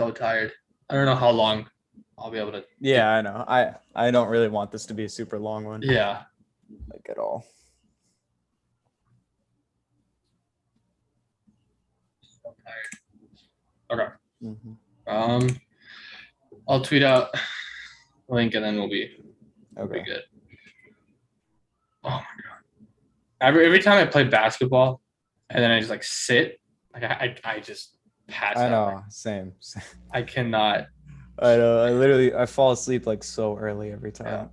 so tired. I don't know how long I'll be able to. Yeah, I know. I don't really want this to be a super long one. Yeah. Like at all. So tired. Okay. Mm-hmm. I'll tweet out a link and then we'll be Okay. good. Oh my god. Every time I play basketball and then I just like sit, like I just pass I out. Like, know. Same. I cannot. I know. I fall asleep like so early every Yeah. time.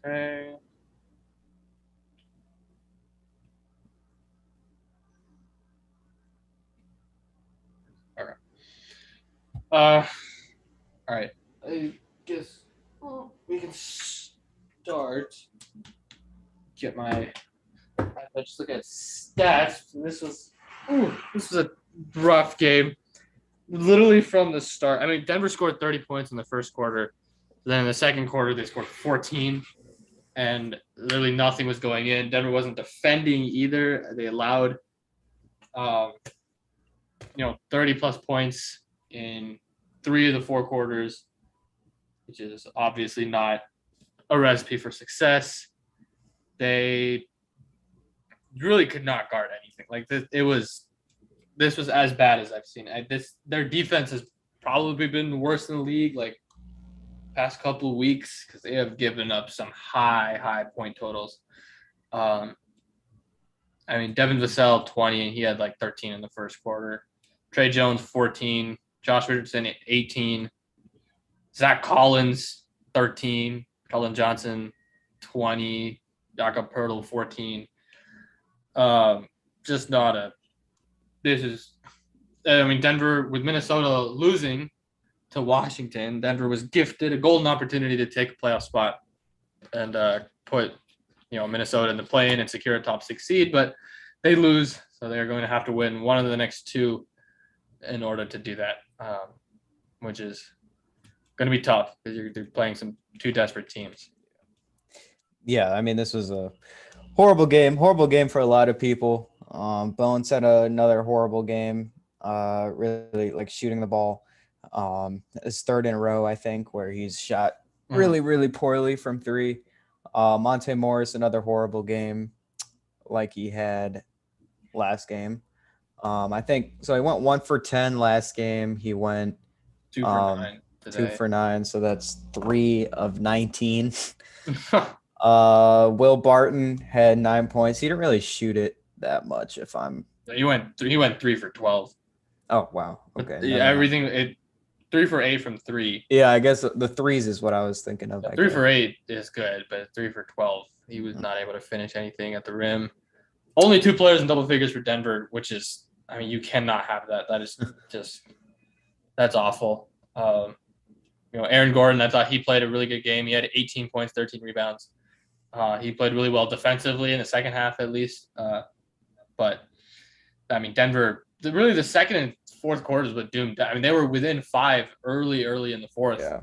Okay. Okay. All right. I guess we can start. Get my. I just look at stats. This was a rough game. Literally from the start. I mean, Denver scored 30 points in the first quarter. Then in the second quarter, they scored 14, and literally nothing was going in. Denver wasn't defending either. They allowed, 30 plus points in 3 of the 4 quarters, which is obviously not a recipe for success. They really could not guard anything. Like this was as bad as I've seen. Their defense has probably been worse in the league like past couple of weeks because they have given up some high point totals. Um, I mean, Devin Vassell 20 and he had like 13 in the first quarter. Trey Jones 14, Josh Richardson 18, Zach Collins 13, Cullen Johnson 20, Jakob Pertl 14. Just not a. This is. I mean, Denver with Minnesota losing to Washington, Denver was gifted a golden opportunity to take a playoff spot and put Minnesota in the play-in and secure a top 6 seed, but they lose, so they're going to have to win one of the next 2 in order to do that, which is going to be tough because you're playing some 2 desperate teams. Yeah, I mean, this was a horrible game for a lot of people. Bones had another horrible game, really like shooting the ball. His third in a row, I think, where he's shot really poorly from 3. Monte Morris, another horrible game like he had last game. I think so. He went 1 for 10 last game. He went 2 for 9 today. 2 for 9. So that's 3 of 19. Will Barton had 9 points. He didn't really shoot it that much. He went 3 for 12. Oh wow. Okay. Yeah, everything 3 for 8 from 3. Yeah, I guess the threes is what I was thinking of. 3 for 8 is good, but 3 for 12, he was not able to finish anything at the rim. Only 2 players in double figures for Denver, which is, I mean, you cannot have that. That is just, that's awful. Aaron Gordon, I thought he played a really good game. He had 18 points, 13 rebounds. He played really well defensively in the second half, at least. But I mean, Denver, really the second and fourth quarters were doomed. I mean, they were within 5 early in the fourth. Yeah.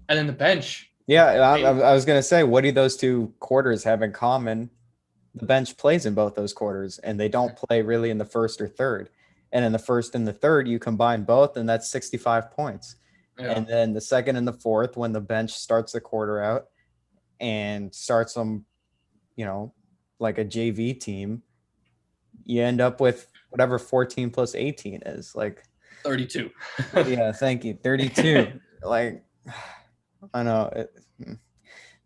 And then the bench. Yeah, I was going to say, what do those 2 quarters have in common? The bench plays in both those quarters, and they don't play really in the first or third. And in the first and the third, you combine both, and that's 65 points. Yeah. And then the second and the fourth, when the bench starts the quarter out and starts them, like a JV team, you end up with whatever 14 plus 18 is, like 32. Yeah, thank you. 32. Like, I know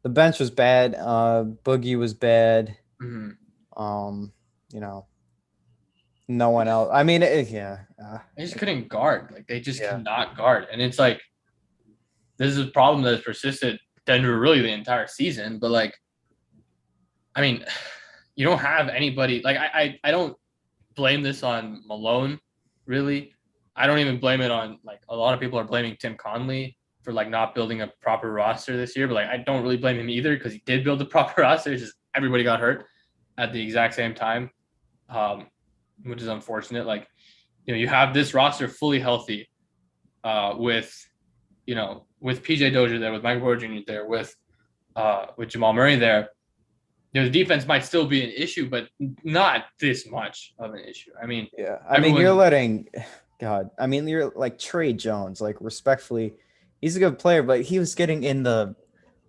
the bench was bad. Boogie was bad. Mm-hmm. No one else. I mean, they just couldn't guard. Like, they just cannot guard. And it's like, this is a problem that has persisted Denver really the entire season. But, like, I mean, you don't have anybody. Like, I don't blame this on Malone, really. I don't even blame it on, like, a lot of people are blaming Tim Conley for, like, not building a proper roster this year. But, like, I don't really blame him either because he did build a proper roster. It's just everybody got hurt at the exact same time. which is unfortunate. Like, you have this roster fully healthy, with PJ Dozier there, with Michael Porter Jr. there, with Jamal Murray there. The defense might still be an issue, but not this much of an issue. I mean, Yeah. I mean, you're letting God. I mean, you're like Trey Jones, like respectfully, he's a good player, but he was getting in the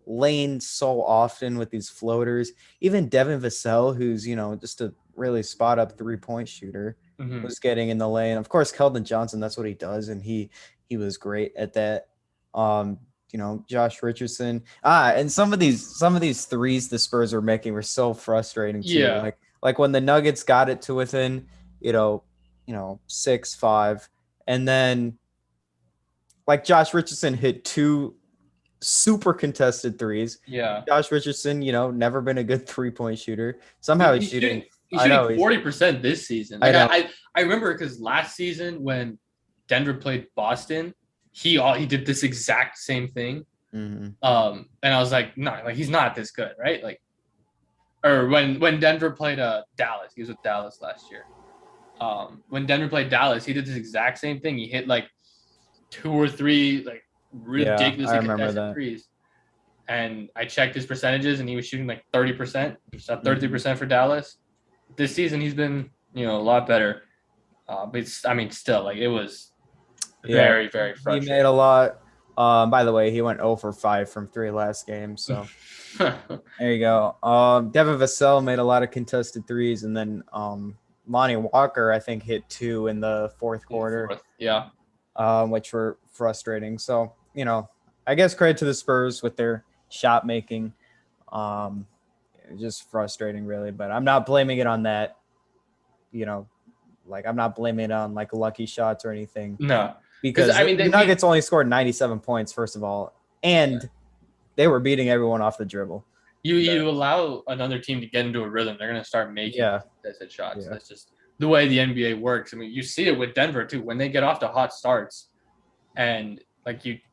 lane so often with these floaters. Even Devin Vassell, who's, just a really spot up 3-point shooter, was getting in the lane. Of course, Keldon Johnson, that's what he does, and he was great at that. Josh Richardson. And some of these threes the Spurs were making were so frustrating too. Yeah. Like when the Nuggets got it to within, 6-5, and then like Josh Richardson hit 2 super contested threes. Yeah. Josh Richardson, never been a good 3-point shooter. Somehow he's shooting. He's shooting 40% this season. Like I remember because last season when Denver played Boston, he did this exact same thing. Mm-hmm. And I was like, no, like he's not this good, right? Like, or when Denver played Dallas, he was with Dallas last year. When Denver played Dallas, he did this exact same thing. He hit like 2 or 3 like ridiculously contested threes. And I checked his percentages, and he was shooting like 30%, 33% for Dallas. This season, he's been a lot better. But still, like it was very, very frustrating. He made a lot. By the way, he went 0 for 5 from 3 last game. So there you go. Devin Vassell made a lot of contested threes, and then Lonnie Walker, I think, hit 2 in the fourth quarter. Yeah. Which were frustrating. So, I guess credit to the Spurs with their shot making. Just frustrating, really. But I'm not blaming it on that. I'm not blaming it on like lucky shots or anything. No. Because the Nuggets only scored 97 points, first of all, and they were beating everyone off the dribble. You allow another team to get into a rhythm, they're going to start making contested shots. Yeah. That's just the way the NBA works. I mean, you see it with Denver too. When they get off to hot starts, and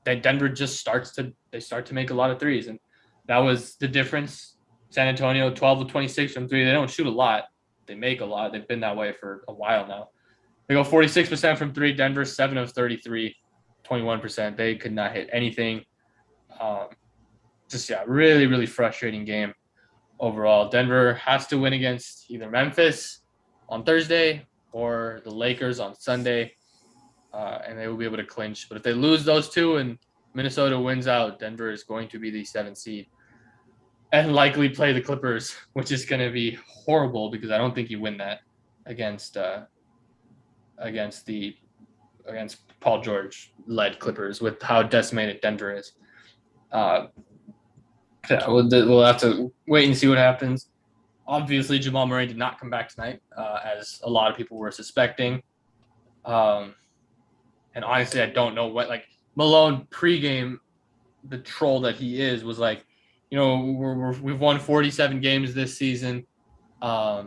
Denver just start to make a lot of threes, and that was the difference. San Antonio 12 of 26 from 3. They don't shoot a lot, they make a lot. They've been that way for a while now. They go 46% from 3. Denver 7 of 33, 21%. They could not hit anything. Really, really frustrating game overall. Denver has to win against either Memphis on Thursday or the Lakers on Sunday, and they will be able to clinch. But if they lose those 2 and Minnesota wins out, Denver is going to be the 7th seed and likely play the Clippers, which is going to be horrible because I don't think you win that against Paul George led Clippers with how decimated Denver is. We'll have to wait and see what happens. Obviously, Jamal Murray did not come back tonight, as a lot of people were suspecting. And honestly, I don't know what, like, Malone pregame, the troll that he is, was like, we've won 47 games this season. We're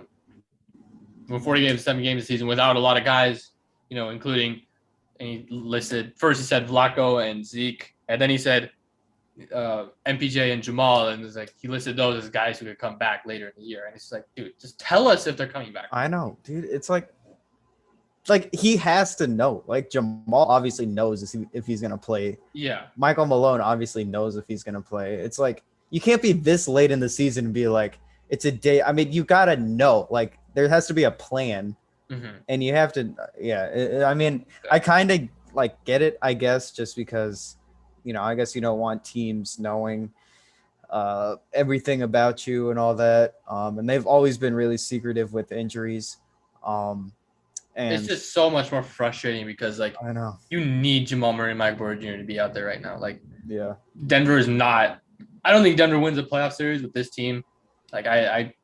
7 games this season without a lot of guys, including, and he listed, first he said Vlaco and Zeke, and then he said MPJ and Jamal, and it's like he listed those as guys who could come back later in the year. And it's like, dude, just tell us if they're coming back. I know, dude. It's like he has to know. Like Jamal obviously knows if he's gonna play. Yeah. Michael Malone obviously knows if he's gonna play. It's like you can't be this late in the season and be like, it's a day. I mean, you gotta know. Like there has to be a plan, and you have to. Yeah. I mean, I kind of like get it. I guess just because. I guess you don't want teams knowing everything about you and all that. And they've always been really secretive with injuries. And it's just so much more frustrating because, like, I know you need Jamal Murray and Mike Porter Jr. to be out there right now. Like, yeah, Denver is not. I don't think Denver wins a playoff series with this team. Like,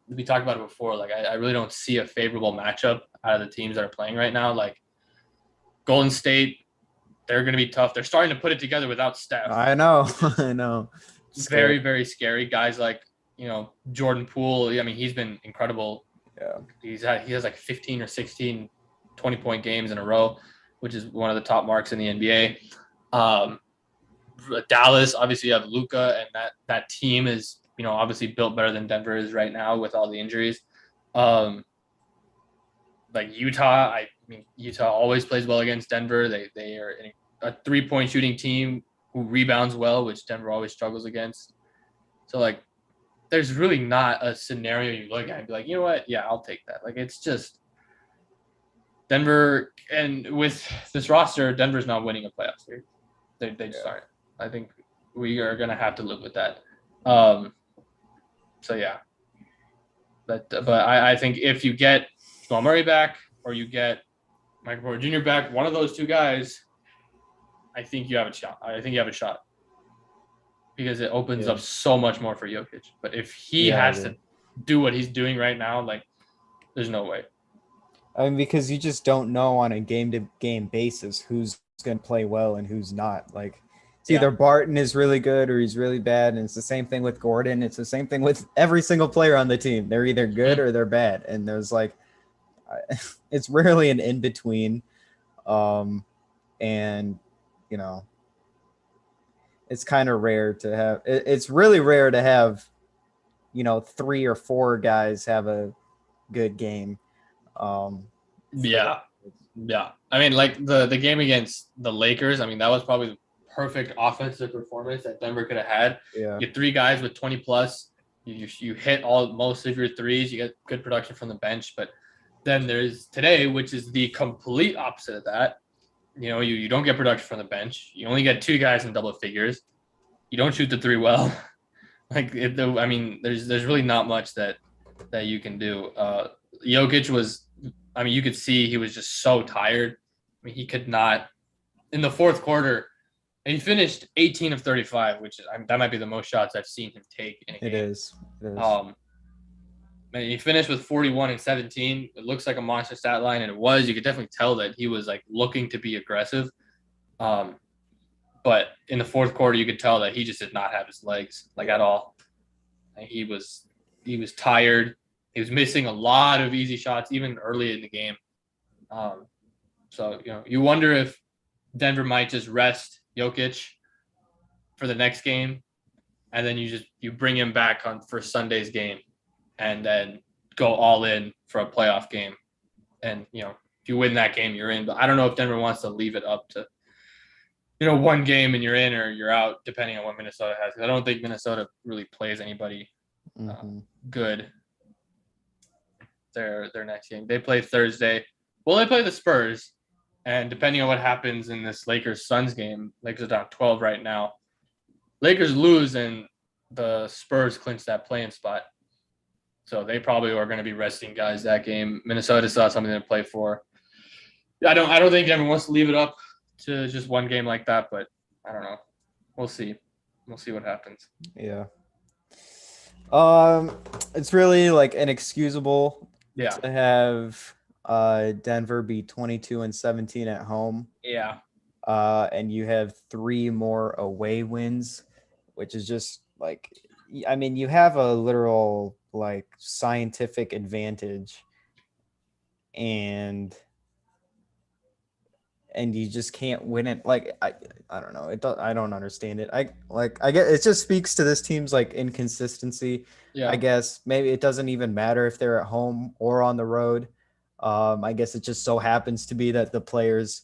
we talked about it before. Like, I really don't see a favorable matchup out of the teams that are playing right now. Like, Golden State. They're going to be tough. They're starting to put it together without Steph. I know. I know. It's very, very scary. Guys like, Jordan Poole. I mean, he's been incredible. Yeah. He has like 15 or 16 20-point games in a row, which is one of the top marks in the NBA. Dallas, obviously you have Luka, and that team is, obviously built better than Denver is right now with all the injuries. like Utah. I mean, Utah always plays well against Denver. They are a 3-point shooting team who rebounds well, which Denver always struggles against. So like, there's really not a scenario you look at and be like, you know what? Yeah, I'll take that. Like, it's just Denver, and with this roster, Denver's not winning a playoff series. They just aren't. I think we are gonna have to live with that. So yeah, but I think if you get Jamal Murray back or you get Michael Porter Jr. back, one of those two guys, I think you have a shot. I think you have a shot because it opens up so much more for Jokic. But if he has to do what he's doing right now, like, there's no way. I mean, because you just don't know on a game-to-game basis who's going to play well and who's not. Like, it's either Barton is really good or he's really bad, and it's the same thing with Gordon. It's the same thing with every single player on the team. They're either good or they're bad, and there's like, it's rarely an in-between. And, you know, it's kind of rare to have – it's really rare to have, you know, 3 or 4 guys have a good game. Yeah. I mean, like the game against the Lakers, I mean, that was probably the perfect offensive performance that Denver could have had. Yeah. You get 3 guys with 20 plus. You hit most of your threes. You get good production from the bench. But then there's today, which is the complete opposite of that. You know, you don't get production from the bench. You only get 2 guys in double figures. You don't shoot the 3 well. I mean, there's really not much that you can do. Jokic was. I mean, you could see he was just so tired. I mean, he could not. In the fourth quarter, and he finished 18 of 35, which is, that might be the most shots I've seen him take in a game. It is. And he finished with 41 and 17. It looks like a monster stat line, and it was. You could definitely tell that he was like looking to be aggressive. But in the fourth quarter, you could tell that he just did not have his legs like at all. And he was tired. He was missing a lot of easy shots, even early in the game. So, you know, you wonder if Denver might just rest Jokic for the next game, and then you bring him back for Sunday's game, and then go all in for a playoff game. And, you know, if you win that game, you're in. But I don't know if Denver wants to leave it up to, you know, one game and you're in or you're out, depending on what Minnesota has. I don't think Minnesota really plays anybody good. Their next game. They play Thursday. Well, they play the Spurs, and depending on what happens in this Lakers-Suns game, Lakers are down 12 right now. Lakers lose, and the Spurs clinch that play-in spot. So they probably are going to be resting guys that game. Minnesota still has something to play for. I don't think Denver wants to leave it up to just one game like that, but I don't know. We'll see. We'll see what happens. Yeah. It's really like inexcusable to have Denver be 22 and 17 at home. Yeah. And you have 3 more away wins, which is just like, I mean, you have a literal like scientific advantage, and you just can't win it. Like, I don't know. I don't understand it. I get it just speaks to this team's like inconsistency. Yeah. I guess maybe it doesn't even matter if they're at home or on the road. I guess it just so happens to be that the players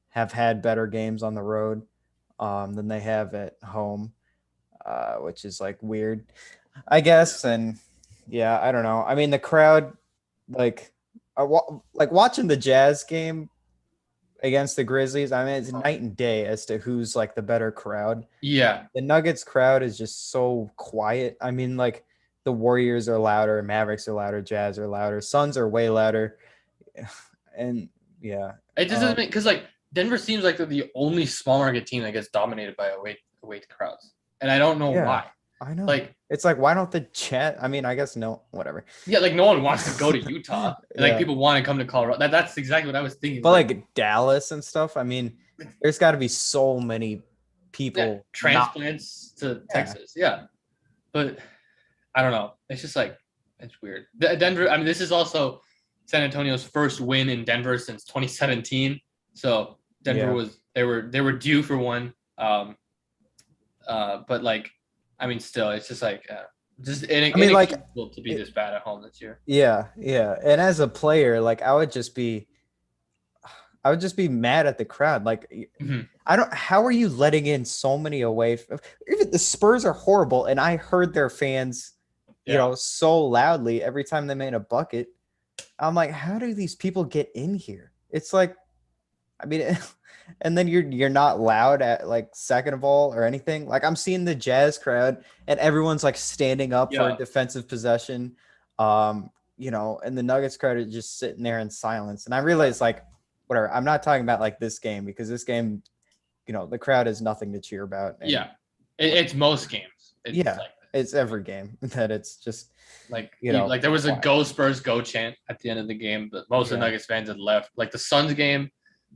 have had better games on the road than they have at home, which is like weird, I guess. And yeah, I don't know. I mean, the crowd, like watching the Jazz game against the Grizzlies, I mean, it's night and day as to who's like the better crowd. Yeah. The Nuggets crowd is just so quiet. I mean, like the Warriors are louder, Mavericks are louder, Jazz are louder, Suns are way louder. And yeah. It just doesn't make, because like Denver seems like they're the only small market team that gets dominated by away crowds. And I don't know why. I know. Like, it's like, why don't the I mean, I guess no, whatever. Yeah, like no one wants to go to Utah. Like people want to come to Colorado. That's exactly what I was thinking. But like Dallas and stuff, I mean, there's got to be so many people transplants to Texas. Yeah. But I don't know. It's just like, it's weird. Denver, I mean, this is also San Antonio's first win in Denver since 2017. So Denver they were due for one. But like, I mean, still, it's just like Just I mean, like, inexcusable to be this bad at home this year. yeah, yeah. And as a player, like, I would just be mad at the crowd. Like, Mhm. how are you letting in so many away? Even the Spurs are horrible. And I heard their fans, Yeah. so loudly every time they made a bucket. I'm like, how do these people get in here? It's like, I mean, and then you're not loud at like second of all or anything. Like I'm seeing the Jazz crowd and everyone's like standing up for a Yeah. defensive possession. And the Nuggets crowd is just sitting there in silence. And I realized like, whatever, I'm not talking about like this game because this game, the crowd is nothing to cheer about. And, Yeah. It's most games. It's like it's every game that it's just like there was a go Spurs go chant at the end of the game, but most of the Nuggets fans had left. Like the Suns game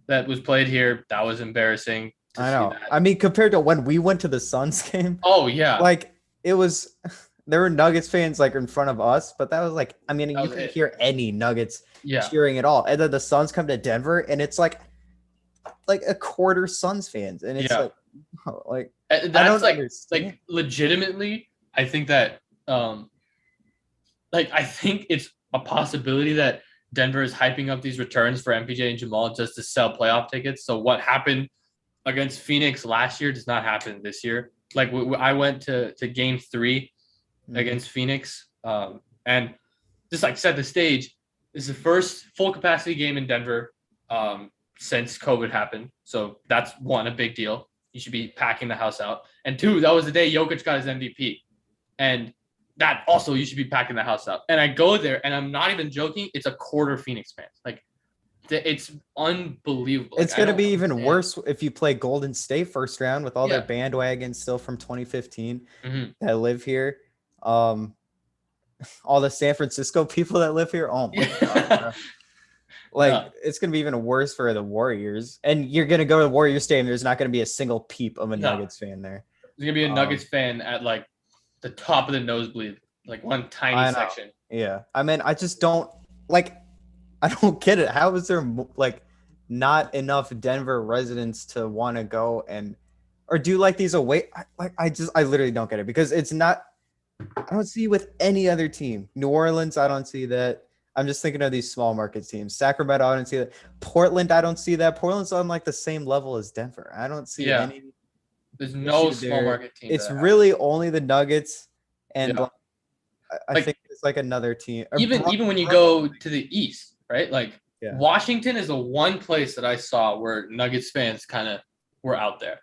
that was played here, that was embarrassing. I know. I mean, compared to when we went to the Suns game. Oh yeah. Like it was, there were Nuggets fans like in front of us, but that was like, I mean, you could hear any Nuggets cheering at all. And then the Suns come to Denver, and it's like a quarter Suns fans, and it's like that's I don't like legitimately. I think that I think it's a possibility that Denver is hyping up these returns for MPJ and Jamal just to sell playoff tickets. So what happened against Phoenix last year does not happen this year. Like I went to game 3 against Phoenix and just like set the stage. This is the first full capacity game in Denver since COVID happened. So that's one, a big deal. You should be packing the house out. And 2, that was the day Jokic got his MVP. And that also, you should be packing the house out. And I go there, and I'm not even joking. It's a quarter Phoenix fans. Like, it's unbelievable. It's going to be even worse if you play Golden State first round with all their bandwagons still from 2015 that live here. All the San Francisco people that live here. Oh my God. It's going to be even worse for the Warriors. And you're going to go to the Warriors Stadium. There's not going to be a single peep of a Nuggets fan there. There's going to be a Nuggets fan at like the top of the nosebleed, like one tiny section. Yeah. I mean, I just don't I don't get it. How is there like not enough Denver residents to want to go or do like these away? I literally don't get it because it's not, I don't see with any other team. New Orleans, I don't see that. I'm just thinking of these small market teams. Sacramento, I don't see that. Portland, I don't see that. Portland's on like the same level as Denver. I don't see any. There's no small market team. It's really only the Nuggets, and I think it's like another team. Even when you go to the East, right? Like Washington is the one place that I saw where Nuggets fans kind of were out there.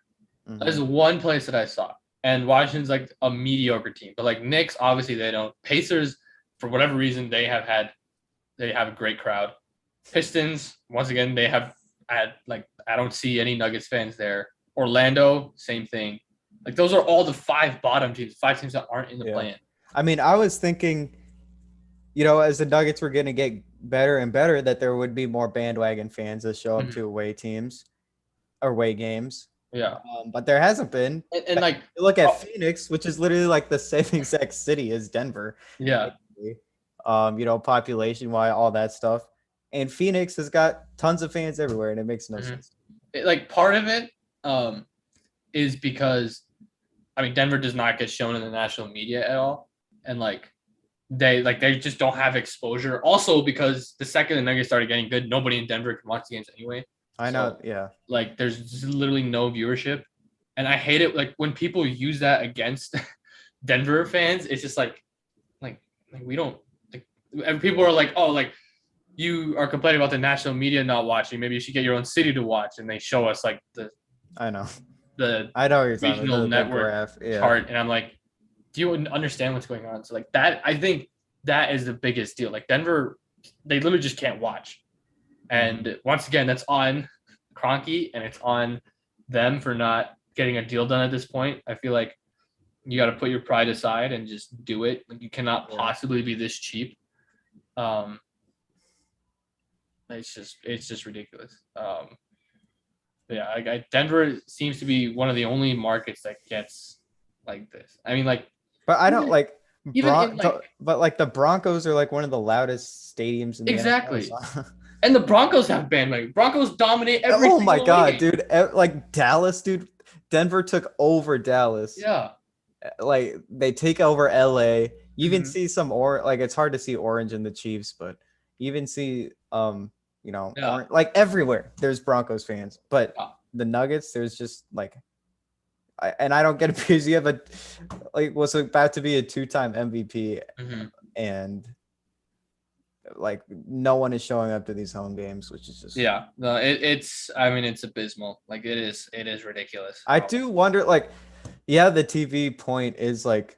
Mm-hmm. That is the one place that I saw. And Washington's like a mediocre team. But like Knicks, obviously they don't. Pacers, for whatever reason, they have a great crowd. Pistons, once again, I don't see any Nuggets fans there. Orlando, same thing. Like those are all the 5 bottom teams, 5 teams that aren't in the play-in. I mean, I was thinking, as the Nuggets were going to get better and better, that there would be more bandwagon fans that show up to away games. Yeah. But there hasn't been. And like, you look at Phoenix, which is literally like the same exact city as Denver. Yeah. Population-wise, all that stuff. And Phoenix has got tons of fans everywhere, and it makes no sense. Part of it is because, I mean, Denver does not get shown in the national media at all. And they just don't have exposure. Also, because the second the Nuggets started getting good, nobody in Denver can watch the games anyway. I know, yeah. Like, there's just literally no viewership. And I hate it, like, when people use that against Denver fans, it's just like we don't, like, and people are like, oh, like, you are complaining about the national media not watching. Maybe you should get your own city to watch. And they show us, like, I know what you're regional network chart. And I'm like, do you understand what's going on? So, like, that, I think that is the biggest deal. Like, Denver, they literally just can't watch. And once again, that's on Kroenke, and it's on them for not getting a deal done at this point. I feel like you got to put your pride aside and just do it. Like, you cannot possibly be this cheap. It's just ridiculous. Denver seems to be one of the only markets that gets like this. I mean, like, but I don't like. But like the Broncos are like one of the loudest stadiums in the exactly. NFL. And the Broncos have bandwagon. Broncos dominate every single God, game. dude! Like Dallas, dude. Denver took over Dallas. Yeah, Like they take over LA. You even Mhm. see some like it's hard to see orange in the Chiefs, but you even see Yeah. orange like everywhere. There's Broncos fans, but Uh, the Nuggets, there's just like and I don't get it because you have a like what's about to be a 2-time MVP mhm. and like no one is showing up to these home games, which is just Yeah. No, it's. I mean, it's abysmal. Like it is. It is ridiculous. I do wonder like yeah, the TV point is like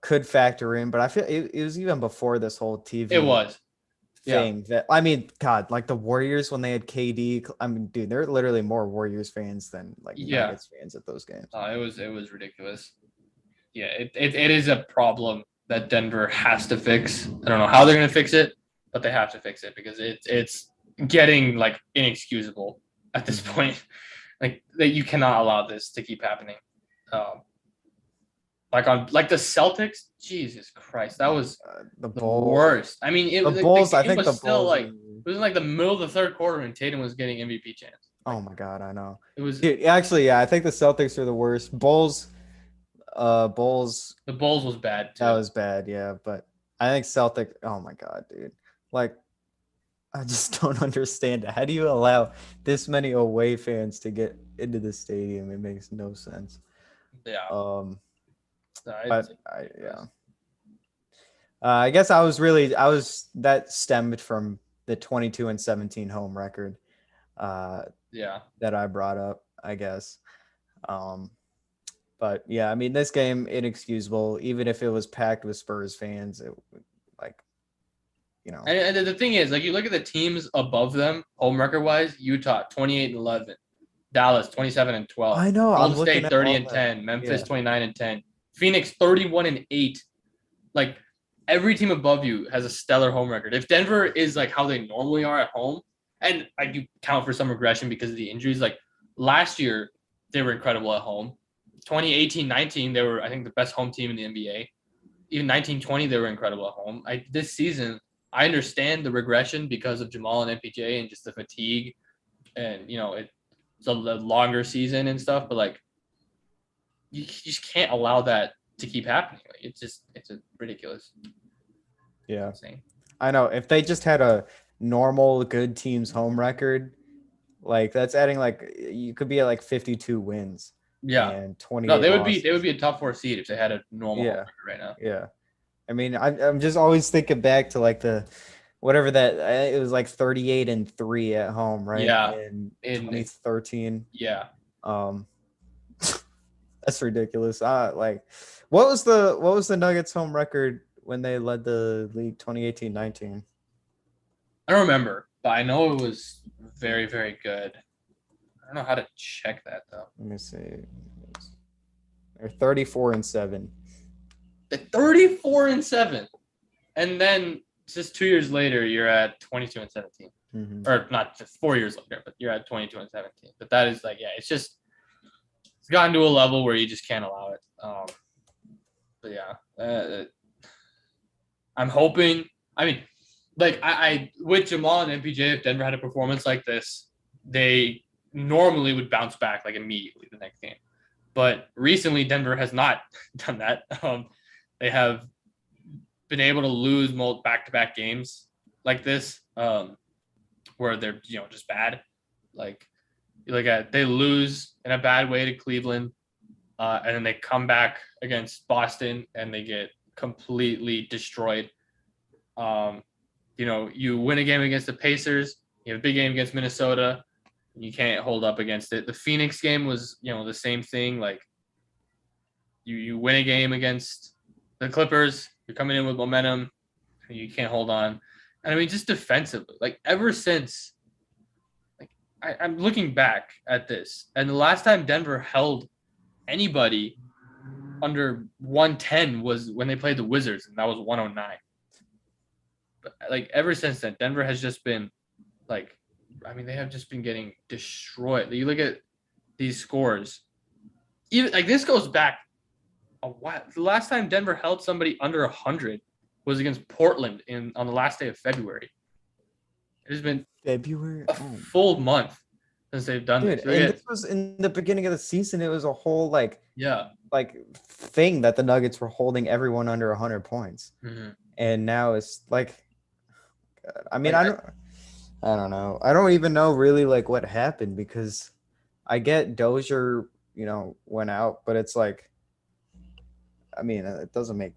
could factor in, but I feel it was even before this whole It TV was. Yeah. thing that I mean, God, like the Warriors when they had KD. I mean, dude, they're literally more Warriors fans than like Yeah. Nuggets fans at those games. It was. It was ridiculous. Yeah. It is a problem that Denver has to fix. I don't know how they're gonna fix it, but they have to fix it because it's getting like inexcusable at this Mhm. point. Like that you cannot allow this to keep happening. Um, like the Celtics, Jesus Christ, that was The the Bulls, worst. I mean, the the Bulls. I game think the was still Bulls. like it was in like the middle of the third quarter and Tatum was getting MVP chance. Oh Like my God, I know. it was Dude, actually, yeah, I think the Celtics are the worst. Bulls. the Bulls was bad That too. was bad, yeah. But I think Celtic. Oh my God, dude. Like, I just don't understand it. How do you allow this many away fans to get into the stadium? It makes no sense. Yeah, Um, it's but ridiculous. I guess I was that stemmed from the 22-17 home record uh, Yeah, that I brought up, I guess. Um, but yeah, I mean, this game inexcusable. Even if it was packed with Spurs fans, it like you know. and the thing is, like you look at the teams above them, home record wise, Utah 28-11, Dallas 27-12, I know. I'm Golden looking State at all that. 30-10, Memphis Yeah. 29-10, Phoenix 31-8. Like every team above you has a stellar home record. If Denver is like how they normally are at home, and I do count for some regression because of the injuries, like last year they were incredible at home. 2018-19, they were I think the best home team in the NBA. Even 19-20, they were incredible at home. This season, I understand the regression because of Jamal and MPJ and just the fatigue, and it's a longer season and stuff. But like, you just can't allow that to keep happening. Like, it's a ridiculous. Yeah. Insane. I know. If they just had a normal good team's home record, like that's adding like you could be at like 52 wins Yeah. and No, 28 they would losses. be a top four seed if they had a normal home Yeah. record right now. Yeah. I mean, I'm just always thinking back to like the whatever that it was like 38-3 at home, right? Yeah. In In 2013. yeah. Um that's ridiculous. Like what was the Nuggets home record when they led the league 2018-19? I don't remember, but I know it was very, very good. I don't know how to check that though. Let me see. They're 34-7. The 34-7. And then just 2 years later, you're at 22-17. Mm-hmm. Or not just 4 years later, but you're at 22-17. But that is like, yeah, it's gotten to a level where you just can't allow it. But yeah, I'm hoping. I mean, like I with Jamal and MPJ, if Denver had a performance like this, they normally would bounce back like immediately the next game. But recently, Denver has not done that. They have been able to lose back-to-back games like this, where they're just bad. Like you look at they lose in a bad way to Cleveland, and then they come back against Boston and they get completely destroyed. You win a game against the Pacers, you have a big game against Minnesota, you can't hold up against it. The Phoenix game was, the same thing. Like you win a game against the Clippers, you're coming in with momentum, you can't hold on. And I mean, just defensively, like ever since, like I'm looking back at this, and the last time Denver held anybody under 110 was when they played the Wizards, and that was 109. But like ever since then, Denver has just been like, I mean, they have just been getting destroyed. You look at these scores, even like this goes back a while. The last time Denver held somebody under 100 was against Portland on the last day of February. It has been February. a full month since they've done Dude, this. and this was in the beginning of the season. It was a whole like Yeah. thing that the Nuggets were holding everyone under 100 points. Mm-hmm. And now it's like, I mean, Like, I don't know. I don't even know really like what happened, because I get Dozier, went out, but it's like, I mean, it doesn't make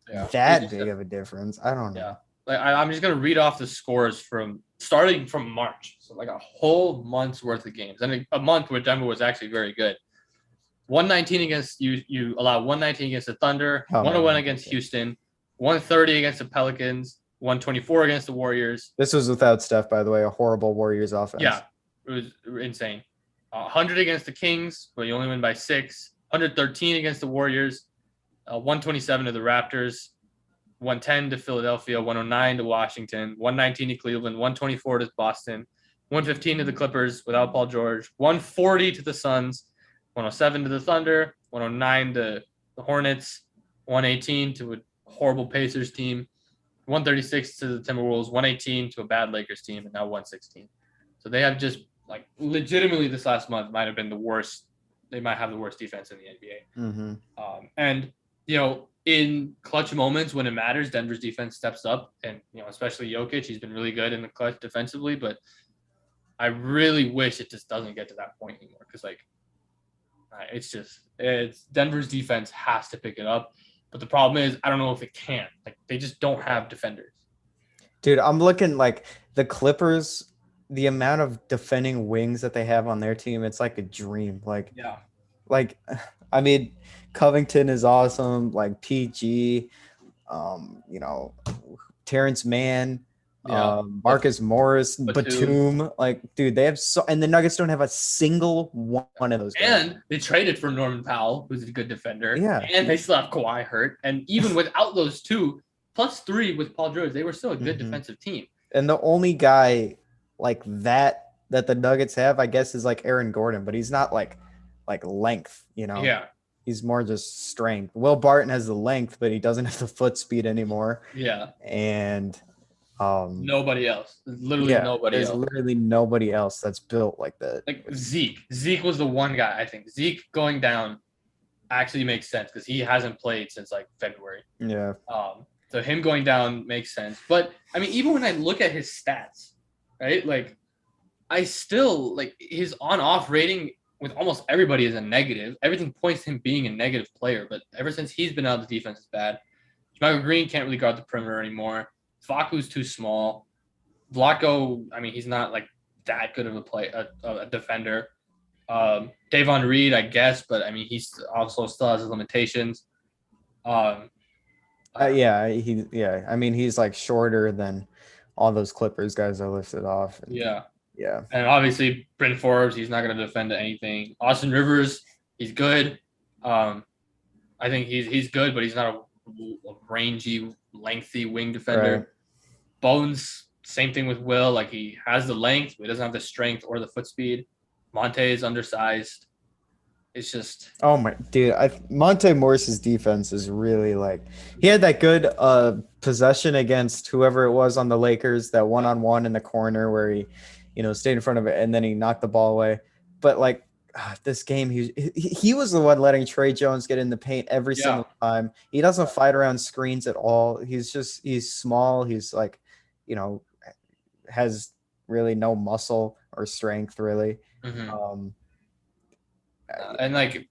yeah, that big of a difference. I don't yeah. know. Like I'm just gonna read off the scores from starting from March, so like a whole month's worth of games, and a month where Denver was actually very good. 119 against you allow 119 against the Thunder, Oh my 101 God. against Okay. Houston, 130 against the Pelicans, 124 against the Warriors. This was without Steph, by the way, a horrible Warriors offense. Yeah, it was insane. 100 against the Kings, but you only win by 6. 113 against the Warriors, 127 to the Raptors, 110 to Philadelphia, 109 to Washington, 119 to Cleveland, 124 to Boston, 115 to the Clippers without Paul George, 140 to the Suns, 107 to the Thunder, 109 to the Hornets, 118 to a horrible Pacers team, 136 to the Timberwolves, 118 to a bad Lakers team, and now 116. So they have just like legitimately this last month might have been the worst. They might have the worst defense in the NBA. Mm-hmm. And in clutch moments when it matters, Denver's defense steps up, and especially Jokic, he's been really good in the clutch defensively. But I really wish it just doesn't get to that point anymore, because it's Denver's defense has to pick it up. But the problem is, I don't know if it can. Like, they just don't have defenders. Dude, I'm looking like the Clippers, the amount of defending wings that they have on their team, it's like a dream. Yeah. I mean, Covington is awesome, like PG, Terrence Mann, Yeah. Marcus Morris, Batum. Batum. Like, dude, they have and the Nuggets don't have a single one of those guys. And they traded for Norman Powell, who's a good defender. Yeah. And they still have Kawhi hurt. And even without those two, +3 with Paul George, they were still a good defensive team. And the only guy like that the Nuggets have, I guess, is like Aaron Gordon, but he's not like length, Yeah. He's more just strength. Will Barton has the length, but he doesn't have the foot speed anymore. Yeah. And nobody else. Literally nobody there's else. literally nobody else that's built like that. Like Zeke. Zeke was the one guy, I think. Zeke going down actually makes sense because he hasn't played since like February. Yeah. So him going down makes sense. But I mean, even when I look at his stats, right? Like I still like his on-off rating with almost everybody is a negative. Everything points to him being a negative player, but ever since he's been out, the defense is bad. Michael Green can't really guard the perimeter anymore. Facu's too small. Vlatko, I mean, he's not like that good of a defender. Davon Reed, I guess, but I mean, he's also still has his limitations. I mean, he's like shorter than all those Clippers guys I listed off. Yeah. Yeah. And obviously, Bryn Forbes, he's not going to defend anything. Austin Rivers, he's good. I think he's good, but he's not a rangy, lengthy wing defender. Right. Bones, same thing with Will. Like, he has the length, but he doesn't have the strength or the foot speed. Monte is undersized. It's just... Oh, my... Dude, Monte Morris's defense is really, like... He had that good possession against whoever it was on the Lakers, that one-on-one in the corner where he... stayed in front of it, and then he knocked the ball away. But like this game, he was the one letting Trey Jones get in the paint every single time. He doesn't fight around screens at all. He's small. He's like, has really no muscle or strength really. Mm-hmm. And like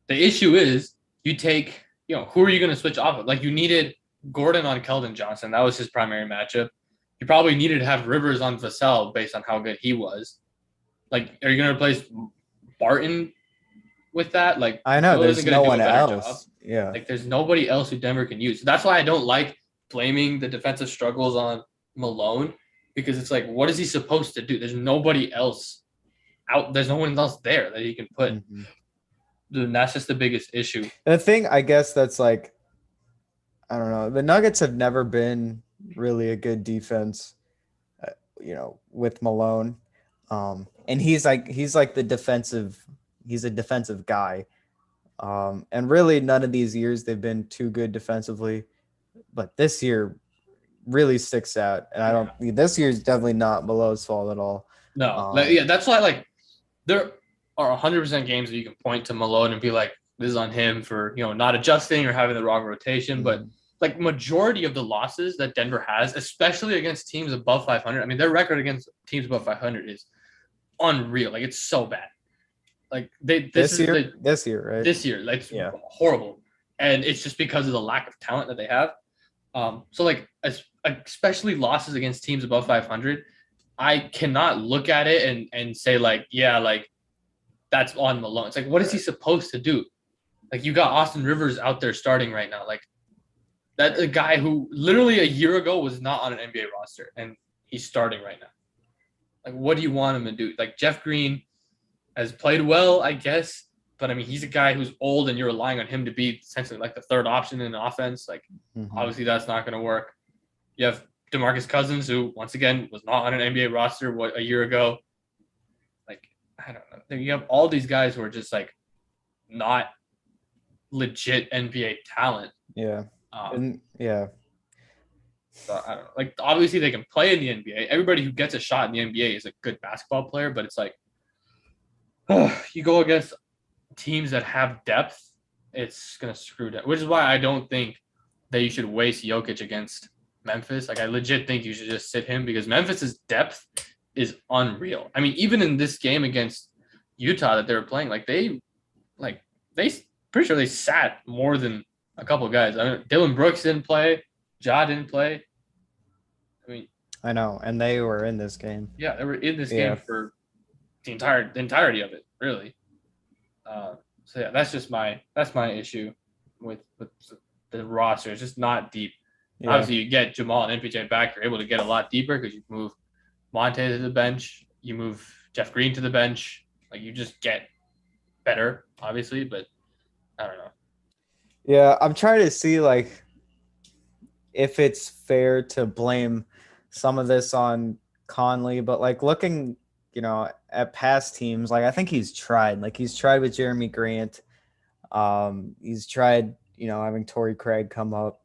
the issue is you take, who are you going to switch off of? Like you needed Gordon on Keldon Johnson. That was his primary matchup. You probably needed to have Rivers on Vassell based on how good he was. Like, are you going to replace Barton with that? Like, I know there's no one else. Job. Yeah. Like, there's nobody else who Denver can use. That's why I don't like blaming the defensive struggles on Malone, because it's like, what is he supposed to do? There's nobody else out. There's no one else there that he can put. Mm-hmm. And that's just the biggest issue. The thing, I guess, that's like, I don't know. The Nuggets have never been really a good defense, with Malone. And he's like the defensive, he's a defensive guy. And really none of these years they've been too good defensively, but this year really sticks out. And this year's definitely not Malone's fault at all. No. That's why, like, there are 100% games that you can point to Malone and be like, this is on him for, not adjusting or having the wrong rotation. But like majority of the losses that Denver has, especially against teams above 500, I mean, their record against teams above 500 is unreal. Like it's so bad. Like this year, right? This year, like horrible. And it's just because of the lack of talent that they have. So like especially losses against teams above 500, I cannot look at it and say like, yeah, like that's on Malone. It's like, what is he supposed to do? Like you got Austin Rivers out there starting right now. Like that's a guy who literally a year ago was not on an NBA roster and he's starting right now. Like, what do you want him to do? Like Jeff Green has played well, I guess. But I mean, he's a guy who's old, and you're relying on him to be essentially like the third option in offense. Like, obviously, that's not going to work. You have DeMarcus Cousins, who once again was not on an NBA roster a year ago. Like, I don't know. You have all these guys who are just like not legit NBA talent. Yeah. So I don't know. Like, obviously, they can play in the NBA. Everybody who gets a shot in the NBA is a good basketball player, but it's like you go against teams that have depth, it's gonna screw that. Which is why I don't think that you should waste Jokic against Memphis. Like I legit think you should just sit him because Memphis's depth is unreal. I mean, even in this game against Utah that they were playing, they pretty sure they sat more than a couple of guys. I mean, Dylan Brooks didn't play, Ja didn't play. I mean, I know, and they were in this game. Yeah, they were in this game for the entirety of it, really. So yeah, that's my issue with the roster. It's just not deep. Yeah. Obviously, you get Jamal and MPJ back, you're able to get a lot deeper because you move Monte to the bench, you move Jeff Green to the bench. Like you just get better, obviously, but I don't know. Yeah, I'm trying to see like if it's fair to blame some of this on Conley, but like looking at past teams, like I think he's tried. Like he's tried with Jeremy Grant. He's tried, having Torrey Craig come up.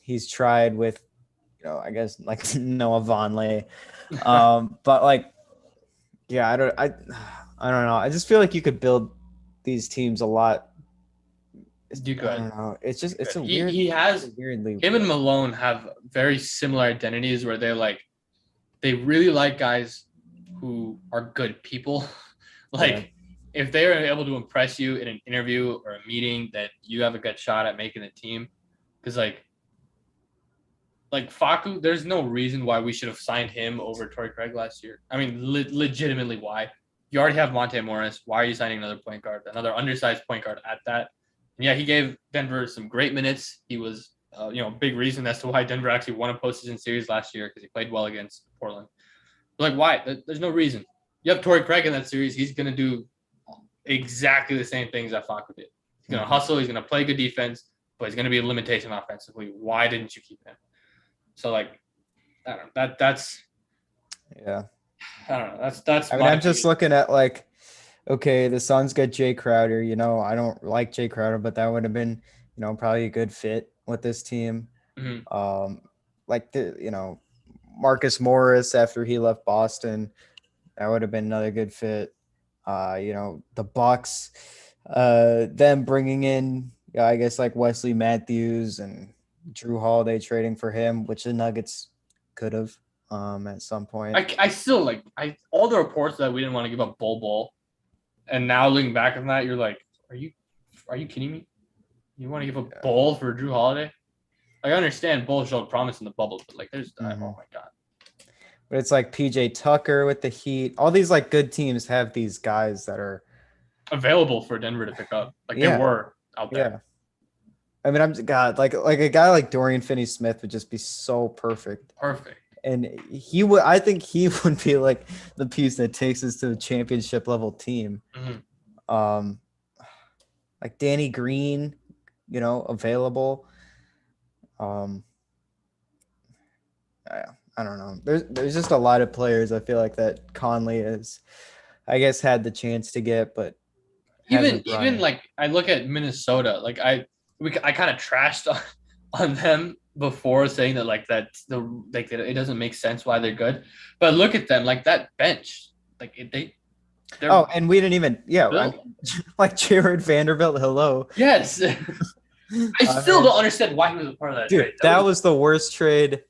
He's tried with, I guess like Noah Vonleh. But like, yeah, I don't know. I just feel like you could build these teams a lot. You could. I don't know. It's a weird. Him and Malone have very similar identities where they really like guys who are good people. If they are able to impress you in an interview or a meeting, that you have a good shot at making the team. Because like Facu, there's no reason why we should have signed him over Torrey Craig last year. I mean, legitimately, why? You already have Monte Morris. Why are you signing another point guard, another undersized point guard at that? And yeah, he gave Denver some great minutes. He was, a big reason as to why Denver actually won a postseason series last year because he played well against Portland. But why? There's no reason. You have Torrey Craig in that series. He's going to do exactly the same things that Facu did. He's going to hustle. He's going to play good defense, but he's going to be a limitation offensively. Why didn't you keep him? So, I don't know. That's yeah. I don't know. That's. I mean, I'm just looking at okay, the Suns get Jay Crowder. I don't like Jay Crowder, but that would have been, probably a good fit with this team. Mm-hmm. Marcus Morris after he left Boston, that would have been another good fit. The Bucks, them bringing in, I guess Wesley Matthews and Drew Holiday trading for him, which the Nuggets could have at some point. I still all the reports that we didn't want to give up Bol, and now looking back on that, you're like, are you kidding me? You want to give up Bol for Drew Holiday? I understand Bol showed promise in the bubble, but there's oh my god. But it's PJ Tucker with the Heat. All these good teams have these guys that are available for Denver to pick up. They were out there. Yeah. I mean, a guy like Dorian Finney-Smith would just be so perfect. Perfect. And I think he would be the piece that takes us to a championship level team. Mm-hmm. Danny Green, available. I don't know. There's just a lot of players I feel like that Conley has, I guess, had the chance to get, but even I look at Minnesota, I kind of trashed on them before, saying that that it doesn't make sense why they're good, but look at them, that bench, they They're Oh, and we didn't even, yeah, I built. mean, like Jared Vanderbilt, hello. Yes. I I still mean, don't understand why he was a part of that dude, trade. that was the worst trade.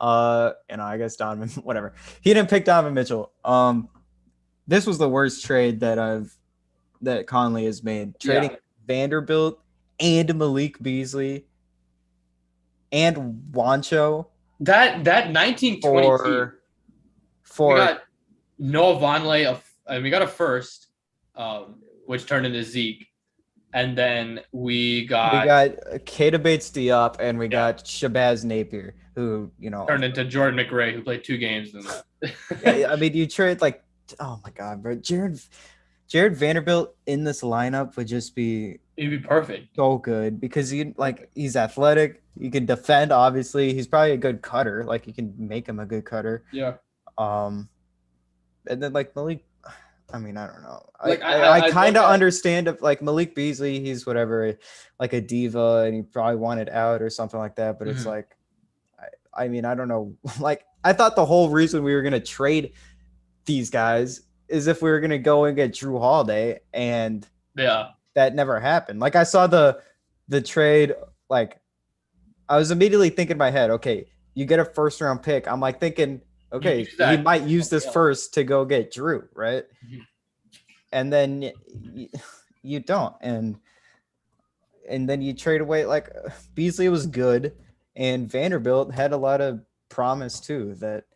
I guess Donovan, whatever. He didn't pick Donovan Mitchell. This was the worst trade that Conley has made. Yeah. Trading Vanderbilt and Malik Beasley and Wancho That 1920 team. for We for got Noah Vonleh, and we got a first, which turned into Zeke, and then we we got got Keita Bates Diop and we got Shabazz Napier, who turned into Jordan McRae, who played 2 games in that. yeah, I mean you trade like, oh my god, bro, Jared Vanderbilt in this lineup would just be He'd be perfect. so good because he's athletic, he can defend. Obviously, he's probably a good cutter. Like you can make him a good cutter. Yeah. And then like Malik, I mean, I don't know. Like, I kind of understand if like Malik Beasley, he's whatever, like a diva, and he probably wanted out or something like that. But it's like, I mean, I don't know. Like, I thought the whole reason we were gonna trade these guys is if we were gonna go and get Drew Holiday, and yeah, that never happened. Like, I saw the trade. Like, I was immediately thinking in my head, okay, you get a first round pick. I'm like thinking, okay, he might use this first to go get Drew, right? Mm-hmm. And then you don't, and then you trade away. Like Beasley was good, and Vanderbilt had a lot of promise too. That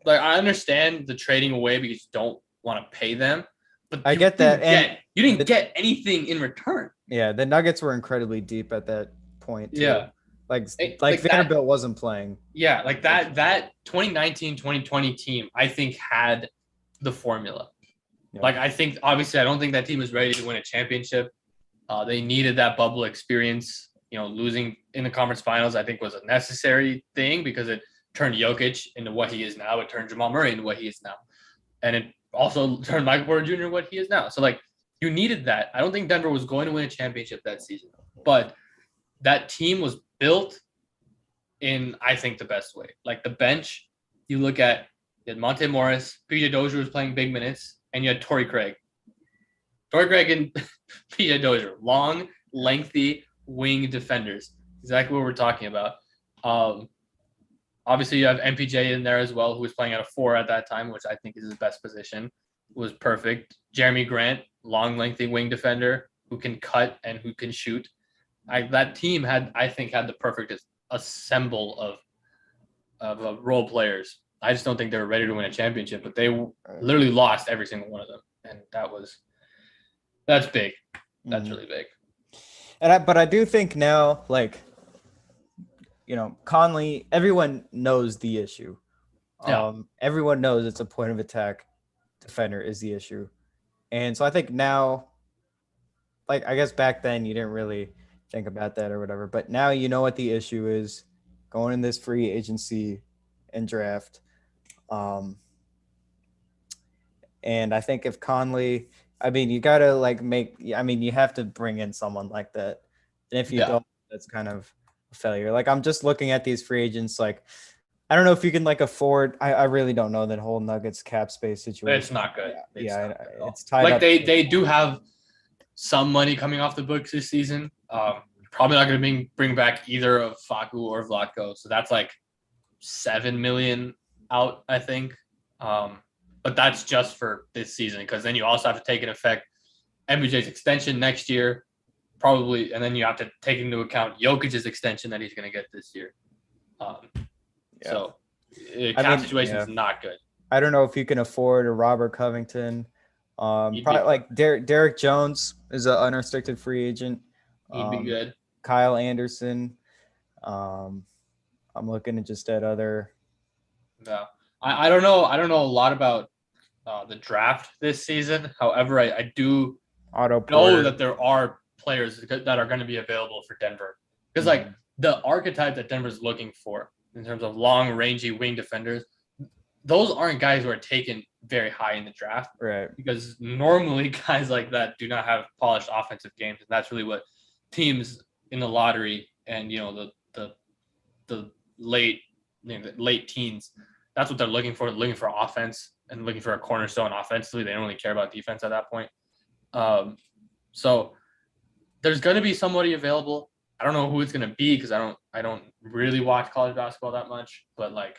like I understand the trading away because you don't want to pay them, but I get that, and you didn't get anything in return. Yeah, the Nuggets were incredibly deep at that point too. Yeah. Like Vanderbilt wasn't playing. Yeah, like that 2019-2020 team, I think had the formula. Yeah. Like I think obviously I don't think that team was ready to win a championship. They needed that bubble experience. Losing in the conference finals I think was a necessary thing because it turned Jokic into what he is now. It turned Jamal Murray into what he is now. And it also turned Michael Porter Jr. what he is now. So like you needed that. I don't think Denver was going to win a championship that season, but that team was built in, I think, the best way. Like the bench, you look at Monte Morris, PJ Dozier was playing big minutes, and you had Torrey Craig. Torrey Craig and PJ Dozier, long, lengthy wing defenders. Exactly what we're talking about. Obviously, you have MPJ in there as well, who was playing at a 4 at that time, which I think is his best position. Was perfect. Jeremy Grant, long, lengthy wing defender who can cut and who can shoot. That team had the perfect assemble of role players. I just don't think they were ready to win a championship, but they literally lost every single one of them, and that's big. That's really big. But I do think now, like, Conley, everyone knows the issue. Everyone knows it's a point of attack defender is the issue, and so I think now, like, I guess back then you didn't really think about that or whatever, but now you know what the issue is going in this free agency and draft. And I think if Conley, I mean, you gotta you have to bring in someone like that. And if you don't, that's kind of a failure. Like I'm just looking at these free agents, like I don't know if you can like afford. I really don't know that whole Nuggets cap space situation. It's not good. It's tied like up. They do have some money coming off the books this season. Probably not going to bring back either of Facu or Vlatko. So that's like $7 million out, I think. But that's just for this season because then you also have to take into effect MPJ's extension next year, probably, and then you have to take into account Jokic's extension that he's going to get this year. So cap situation is not good. I don't know if you can afford a Robert Covington. Probably like Derek Jones is an unrestricted free agent. He'd be good. Kyle Anderson. I'm looking just at other. No, I don't know. I don't know a lot about the draft this season. However, I do know that there are players that are going to be available for Denver because like the archetype that Denver's looking for in terms of long, rangy wing defenders, those aren't guys who are taken very high in the draft, right? Because normally guys like that do not have polished offensive games, and that's really what teams in the lottery and the late teens, that's what they're looking for. Looking for offense and looking for a cornerstone offensively. They don't really care about defense at that point. So there's going to be somebody available. I don't know who it's going to be because I don't really watch college basketball that much, but like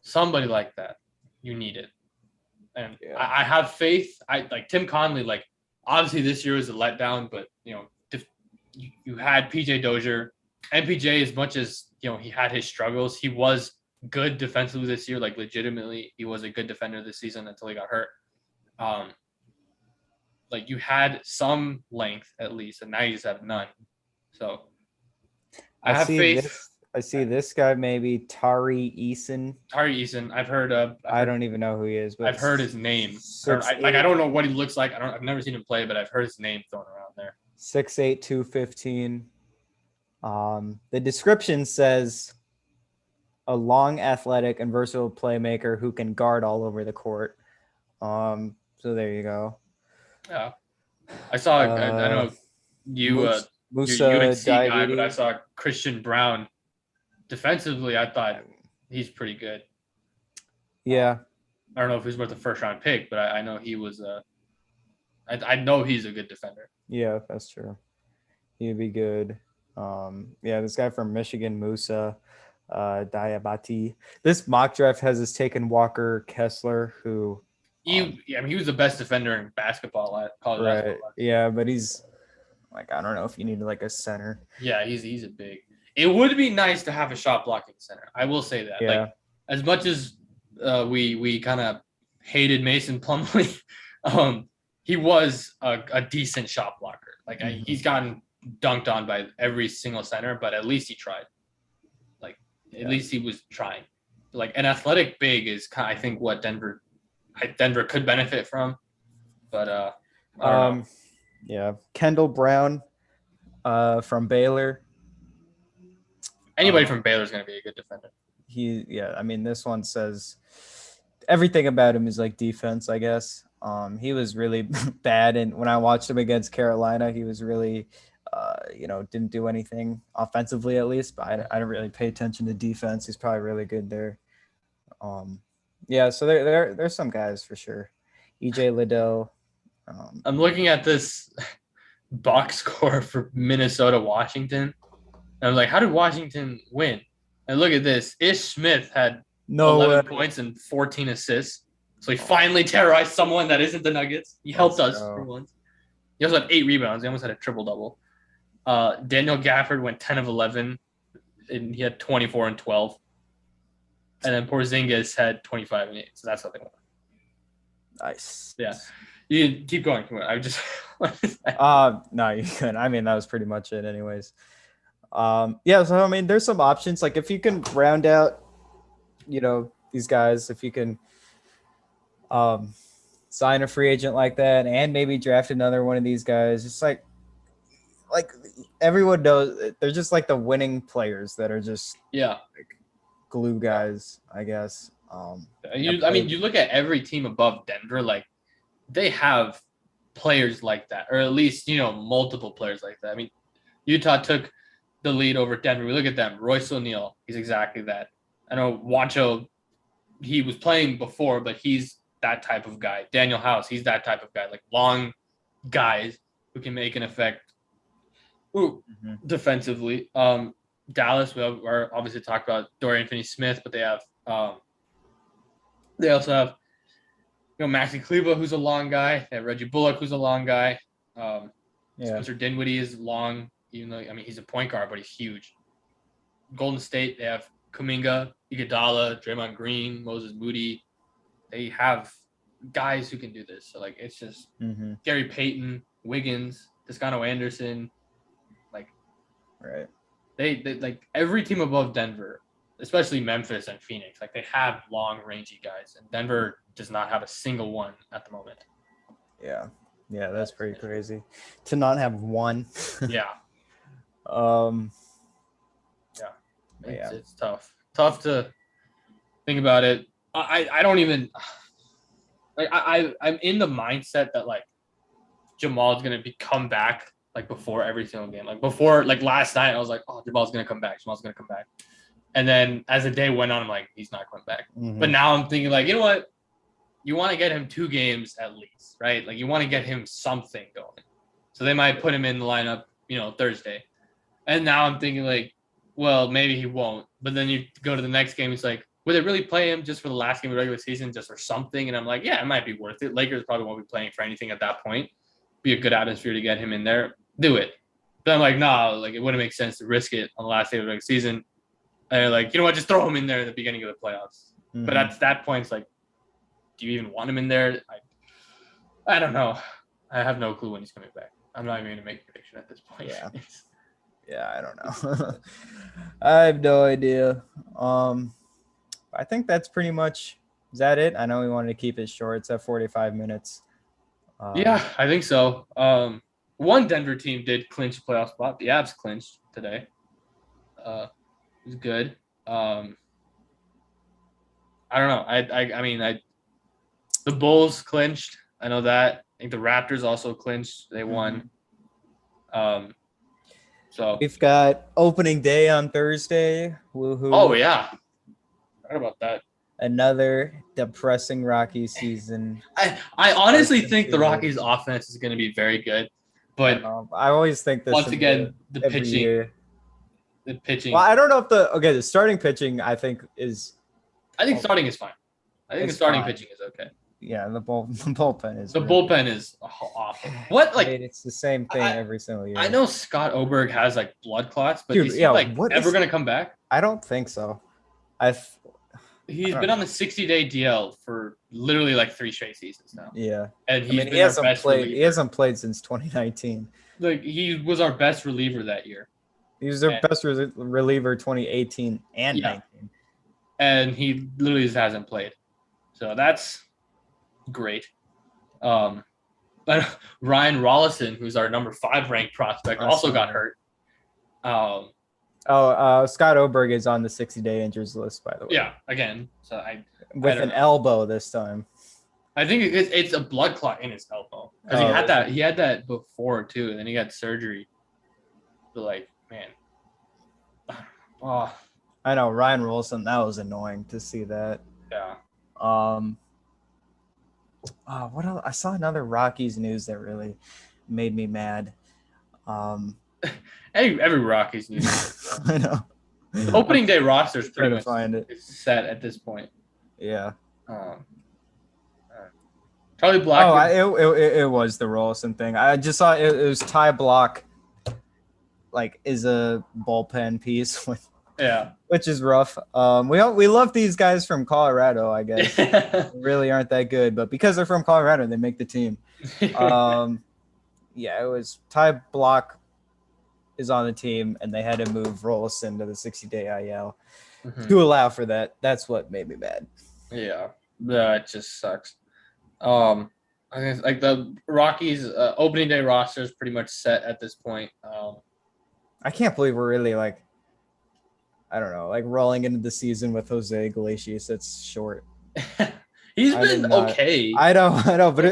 somebody like that, you need it. And I have faith. I like Tim Conley. Like obviously this year was a letdown, but you had PJ Dozier. MPJ, as much as he had his struggles, he was good defensively this year. Like legitimately, he was a good defender this season until he got hurt. Like you had some length at least, and now you just have none. So I have faith. I see this guy, maybe Tari Eason. I've heard of. I don't even know who he is, but I've heard his name. I don't know what he looks like. I've never seen him play, but I've heard his name thrown around there. 6'8", 215. The description says a long, athletic, and versatile playmaker who can guard all over the court. So there you go. Yeah, I saw. I know you, Musa you're UNC guy, but I saw Christian Brown. Defensively, I thought he's pretty good. Yeah, I don't know if he's worth a first-round pick, but I know he was. I know he's a good defender. Yeah, that's true. He'd be good. This guy from Michigan, Musa Diabati. This mock draft has us taken Walker Kessler, who he was the best defender in basketball at college basketball. Yeah, but he's like, I don't know if you need like a center. Yeah, he's a big. It would be nice to have a shot blocking center. I will say that. Yeah. Like as much as we kind of hated Mason Plumlee, he was a decent shot blocker. Like he's gotten dunked on by every single center, but at least he tried. Like at least he was trying. Like an athletic big is kind of, I think what Denver could benefit from. But I don't know. Yeah, Kendall Brown from Baylor. Anybody from Baylor is going to be a good defender. I mean, this one says everything about him is like defense, I guess. He was really bad, and when I watched him against Carolina, he was really, didn't do anything offensively at least. But I didn't really pay attention to defense. He's probably really good there. So there's some guys for sure. EJ Liddell. I'm looking at this box score for Minnesota Washington. And I was like, how did Washington win? And look at this. Ish Smith had 11 points and 14 assists. So he finally terrorized someone that isn't the Nuggets. He helped us for once. He also had 8 rebounds. He almost had a triple-double. Daniel Gafford went 10 of 11, and he had 24 and 12. And then Porzingis had 25 and 8. So that's how they won. Nice. Yeah. You can keep going. I just no, you couldn't. I mean, that was pretty much it anyways. So I mean, there's some options. Like if you can round out, these guys, if you can sign a free agent like that and maybe draft another one of these guys, it's like everyone knows they're just like the winning players that are just like glue guys, I guess. You look at every team above Denver, like they have players like that, or at least multiple players like that. I mean, Utah took the lead over Denver. We look at them. Royce O'Neal, he's exactly that. I know Juancho, he was playing before, but he's that type of guy. Daniel House, he's that type of guy. Like long guys who can make an effect defensively. Dallas, we're obviously talked about Dorian Finney-Smith, but they also have Maxi Kleber, who's a long guy. They have Reggie Bullock, who's a long guy. Spencer Dinwiddie is long, even though he's a point guard, but he's huge. Golden State, they have Kuminga, Iguodala, Draymond Green, Moses Moody. They have guys who can do this. So it's just Gary Payton, Wiggins, Toscano Anderson, right. They like every team above Denver, especially Memphis and Phoenix, they have long rangy guys, and Denver does not have a single one at the moment. Yeah, that's pretty crazy to not have one. It's tough to think about it. I don't even I'm in the mindset that Jamal's gonna come back before every single game. Before last night, I was like, oh, Jamal's gonna come back. And then as the day went on, I'm like, he's not coming back. Mhm. But now I'm thinking like, you know what? You want to get him 2 games at least, right? Like you want to get him something going. So they might put him in the lineup, Thursday. And now I'm thinking like, well, maybe he won't. But then you go to the next game, it's like, would they really play him just for the last game of the regular season, just for something? And I'm like, yeah, it might be worth it. Lakers probably won't be playing for anything at that point. Be a good atmosphere to get him in there. Do it. But I'm like, nah, like it wouldn't make sense to risk it on the last day of the regular season. And like, you know what, just throw him in there at the beginning of the playoffs. Mhm. But at that point, it's like, do you even want him in there? I don't know. I have no clue when he's coming back. I'm not even going to make a prediction at this point. Yeah. Yeah, I don't know. I have no idea. I think that's pretty much. Is that it? I know we wanted to keep it short. It's at 45 minutes. Yeah, I think so. One Denver team did clinch a playoff spot. The Avs clinched today. It was good. I don't know. I mean, the Bulls clinched. I know that. I think the Raptors also clinched. They won. So we've got opening day on Thursday. Woohoo! Oh yeah, I forgot about that. Another depressing Rockies season. I honestly think the Rockies' offense is going to be very good, but I always think this once again the pitching. Year. The pitching. Well, I don't know if the starting pitching I think starting is fine. I think the starting pitching is okay. Yeah, the bullpen is. The bullpen is awful. What like? I mean, it's the same thing every single year. I know Scott Oberg has like blood clots, but dude, is he ever going to come back? I don't think so. He's been on the 60-day DL for literally like 3 straight seasons now. Yeah, and he hasn't played. He hasn't played since 2019. Like he was our best reliever that year. He was their best reliever 2018 and 19. And he literally just hasn't played. So that's great. But Ryan Rollison, who's our number 5 ranked prospect, also got hurt. Scott Oberg is on the 60-day injuries list, by the way. Yeah, again. So with an elbow this time. I think it's a blood clot in his elbow. Because he had that before too, and then he got surgery. So like, man. Oh. I know, Ryan Rolson, that was annoying to see that. Yeah. What else? I saw another Rockies news that really made me mad. Every Rockies news. I know. The opening day roster is pretty much set at this point. Yeah. Charlie Black. It was the Rolson thing. I just saw it was Ty Block. Like is a bullpen piece with. Yeah, which is rough. We love these guys from Colorado, I guess. They really aren't that good, but because they're from Colorado, they make the team. Yeah, it was Ty Block is on the team, and they had to move Rollison to the 60-day IL to allow for that. That's what made me mad. Yeah, it just sucks. I guess like the Rockies' opening day roster is pretty much set at this point. I can't believe we're really like. I don't know, like rolling into the season with Jose Iglesias. It's short. He's been okay. I know, but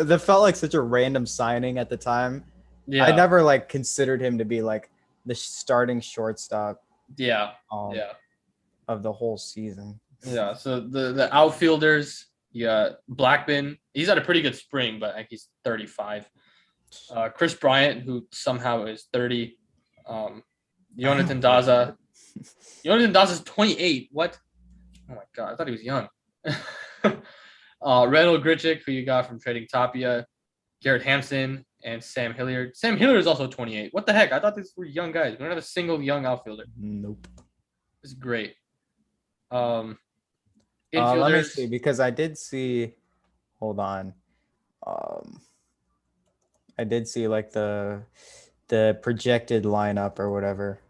that felt like such a random signing at the time. Yeah, I never like considered him to be like the starting shortstop. Yeah, of the whole season. Yeah. So the outfielders, Blackman. He's had a pretty good spring, but I think he's 35. Chris Bryant, who somehow is 30. Jonathan Daza. Jonathan Daza's 28. What? Oh my god, I thought he was young. Randall Grichuk, who you got from trading Tapia, Garrett Hampson, and Sam Hilliard. Sam Hilliard is also 28. What the heck? I thought these were young guys. We don't have a single young outfielder. Nope. It's great. Let me see, because I did see. Hold on. I did see like the projected lineup or whatever.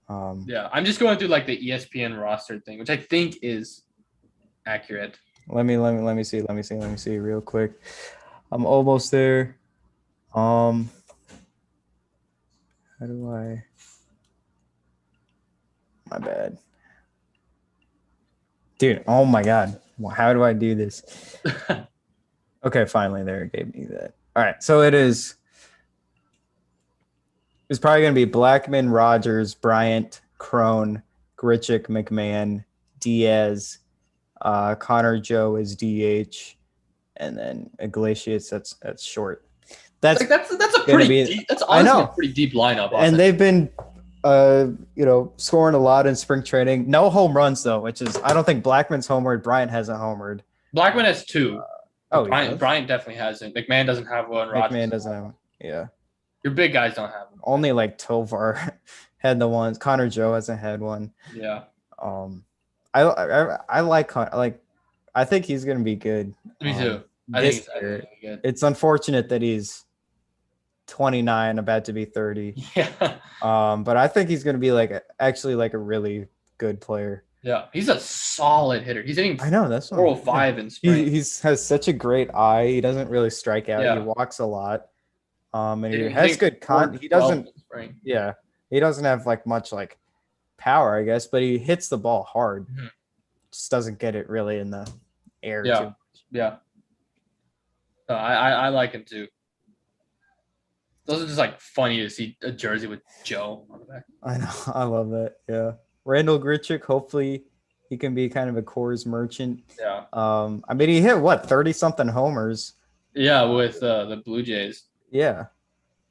Yeah, I'm just going through like the ESPN roster thing, which I think is accurate. Let me see real quick. I'm almost there. How do I? My bad. Dude, oh my god. How do I do this? Okay, finally there it gave me that. All right, so it's probably going to be Blackman, Rogers, Bryant, Crone, Grichuk, McMahon, Diaz, Connor Joe is DH, and then Iglesias that's short. That's a pretty deep. That's honestly a pretty deep lineup. And they've been, scoring a lot in spring training. No home runs though, which is I don't think Blackman's homered. Bryant hasn't homered. Blackman has 2. Bryant definitely hasn't. McMahon doesn't have one. McMahon doesn't have one. Yeah. Your big guys don't have one. Only like Tovar had the ones. Connor Joe hasn't had one. Yeah. I I think he's gonna be good. Me too. I think he's good. It's unfortunate that he's 29, about to be 30. Yeah. But I think he's gonna be actually a really good player. Yeah, he's a solid hitter. He's hitting. I know that's 405 in spring. He has such a great eye. He doesn't really strike out. Yeah. He walks a lot. And he has good He doesn't. Yeah, he doesn't have much power, I guess, but he hits the ball hard. Mm-hmm. Just doesn't get it really in the air. Yeah. Yeah. I like him too. Those are just funny to see a jersey with Joe on the back. I know. I love that. Yeah. Randall Grichuk, hopefully he can be kind of a Coors merchant. Yeah. I mean, he hit 30-something homers. Yeah, with the Blue Jays. Yeah.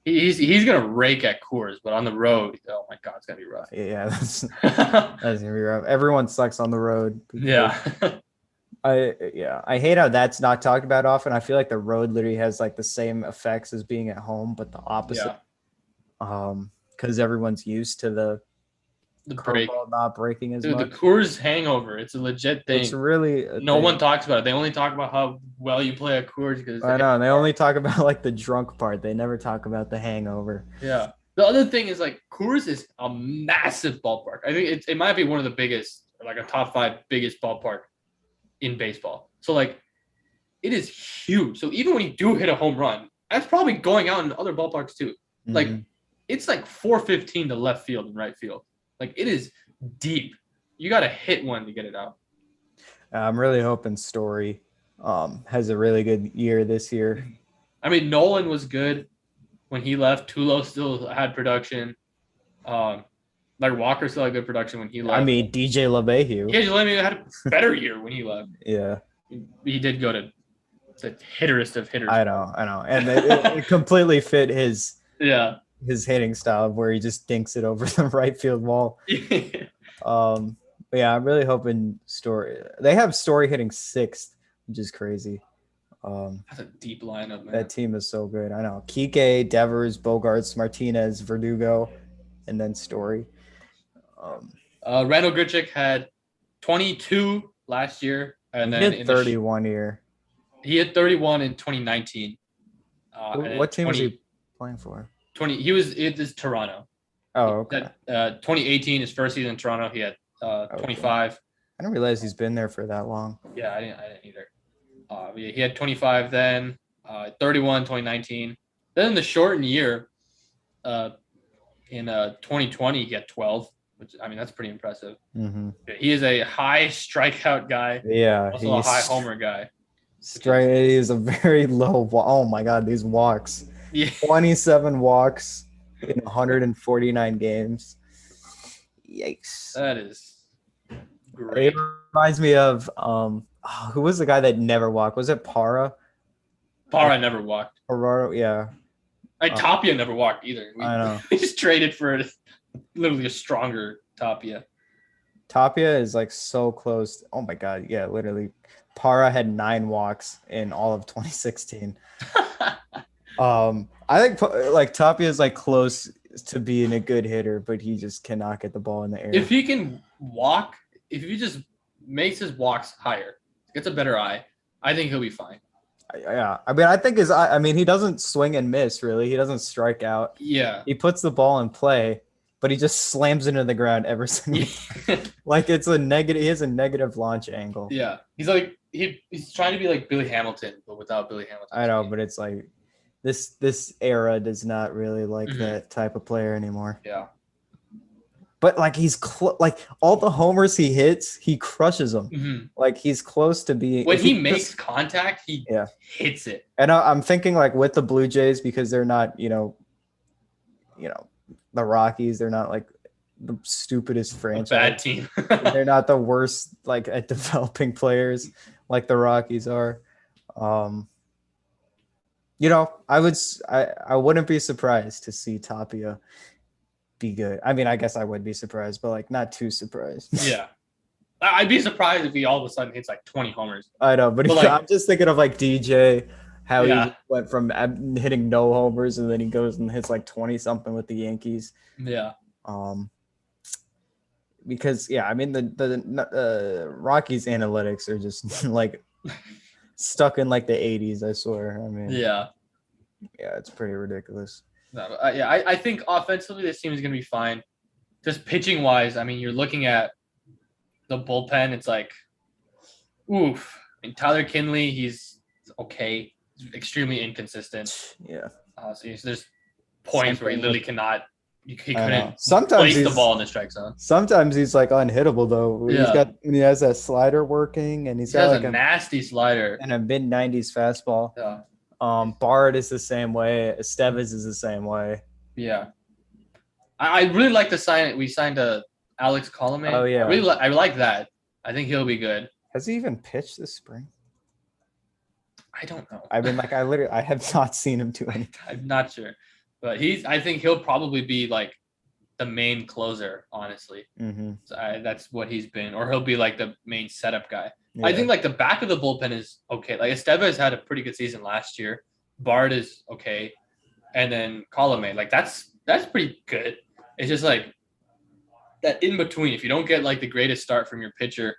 He's gonna rake at Coors, but on the road, oh my God, it's gonna be rough. Yeah, that's gonna be rough. Everyone sucks on the road. Yeah. I hate how that's not talked about often. I feel like the road literally has the same effects as being at home, but the opposite. Yeah. Because everyone's used to the break not breaking as much. The Coors hangover, it's a legit thing. It's really no one talks about it. They only talk about how well you play at Coors because I know they only talk about the drunk part. They never talk about the hangover. Yeah. The other thing is Coors is a massive ballpark. I think it might be one of the biggest, a top 5 biggest ballpark in baseball. So it is huge. So even when you do hit a home run, that's probably going out in other ballparks too. Mm-hmm. It's 415 to left field and right field. It is deep. You got to hit one to get it out. I'm really hoping Story has a really good year this year. I mean, Nolan was good when he left. Tulo still had production. Walker still had good production when he left. I mean, DJ LeMahieu. DJ LeMahieu had a better year when he left. Yeah. He did go to the hitterest of hitters. I know. And it completely fit his – yeah. His hitting style where he just dinks it over the right field wall. But yeah, I'm really hoping Story. They have Story hitting 6th, which is crazy. That's a deep lineup, man. That team is so good. I know. Kike, Devers, Bogarts, Martinez, Verdugo, and then Story. Randall Grichuk had 22 last year, and then he hit 31 year. He hit 31 in 2019. What team was he playing for? It is Toronto. Oh, okay. 2018, his first season in Toronto, he had 25. I didn't realize he's been there for that long. Yeah, I didn't either. He had 25 then, 31 2019. Then in the shortened year, in 2020, he had 12, which I mean that's pretty impressive. Mm-hmm. He is a high strikeout guy. Yeah, also a high homer guy. He is a very low. Oh my God, these walks. Yeah. 27 walks in 149 games. Yikes. That is great. It reminds me of who was the guy that never walked? Was it Para? Para never walked. Aurora, yeah. Tapia never walked either. I know. We just traded for literally a stronger Tapia. Tapia is so close. Oh my God, yeah, literally. Para had 9 walks in all of 2016. I think Tapia is close to being a good hitter, but he just cannot get the ball in the air. If he can walk, if he just makes his walks higher, gets a better eye, I think he'll be fine. Yeah, I mean, I think he doesn't swing and miss really. He doesn't strike out. Yeah, he puts the ball in play, but he just slams into the ground every single time. It's a negative. He has a negative launch angle. Yeah, he's he's trying to be like Billy Hamilton, but without Billy Hamilton. I know, but it's this era does not really that type of player anymore. Yeah. But he's all the homers he hits, he crushes them. Mm-hmm. He's close to being. When he makes contact, he hits it. And I'm thinking with the Blue Jays because they're not, the Rockies. They're not the stupidest A franchise. bad team. They're not the worst like at developing players like the Rockies are. You know, I wouldn't be surprised to see Tapia be good. I mean, I guess I would be surprised, but like not too surprised. Yeah. I'd be surprised if he all of a sudden hits like 20 homers. I know, but like, I'm just thinking of like DJ, how Yeah. he went from hitting no homers and then he goes and hits like 20 something with the Yankees. Yeah. Because I mean the Rockies analytics are just like stuck in like the 80s. I swear. I mean, Yeah, it's pretty ridiculous. No, I think offensively this team is going to be fine. Just pitching wise, I mean, you're looking at the bullpen. It's like, oof. I mean, Tyler Kinley, he's okay. He's extremely inconsistent. Yeah. So there's points where he literally cannot. He couldn't sometimes place the ball in the strike zone. Sometimes he's like unhittable though. Yeah. He has that slider working, and he has like a nasty slider and a mid-90s fastball. Yeah. Bard is the same way. Estevez is the same way. Yeah. I really like the sign. We signed Alex Colomé. Oh yeah. I like that. I think he'll be good. Has he even pitched this spring? I don't know. I mean, like I have not seen him do anything. I'm not sure. But I think he'll probably be like the main closer, honestly. Mm-hmm. So that's what he's been, or he'll be like the main setup guy. Yeah. I think like the back of the bullpen is okay. Like Estevez had a pretty good season last year. Bard is okay, and then Colomé, like that's pretty good. It's just like that in between. If you don't get like the greatest start from your pitcher,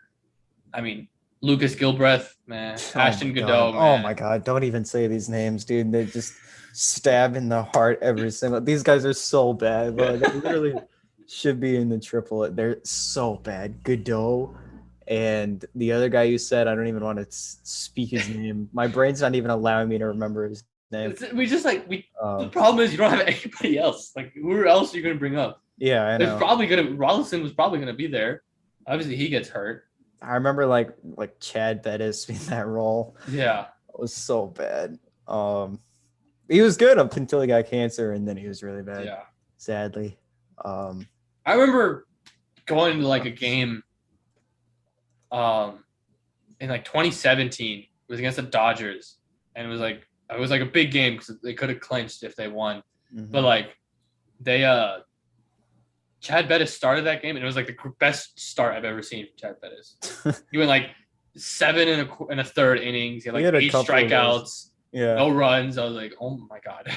I mean Lucas Gilbreth, man, Ashton Godot, man. Oh my God! Don't even say these names, dude. They just stab in the heart every single. These guys are so bad, bro. They literally should be in the triple. They're so bad. Godot and the other guy you said, I don't even want to speak his name. My brain's not even allowing me to remember his name. The problem is you don't have anybody else. Like who else are you gonna bring up? Yeah, I know. Rollinson was probably gonna be there. Obviously, he gets hurt. I remember like Chad Bettis in that role. Yeah, it was so bad. He was good up until he got cancer, and then he was really bad. Yeah, sadly. I remember going to like a game, in like 2017. It was against the Dodgers, and it was like a big game because they could have clinched if they won. Mm-hmm. But like they Chad Bettis started that game, and it was like the best start I've ever seen from Chad Bettis. He went like 7 and a third innings. He had like 8 strikeouts. Yeah. No runs. I was like, oh my God.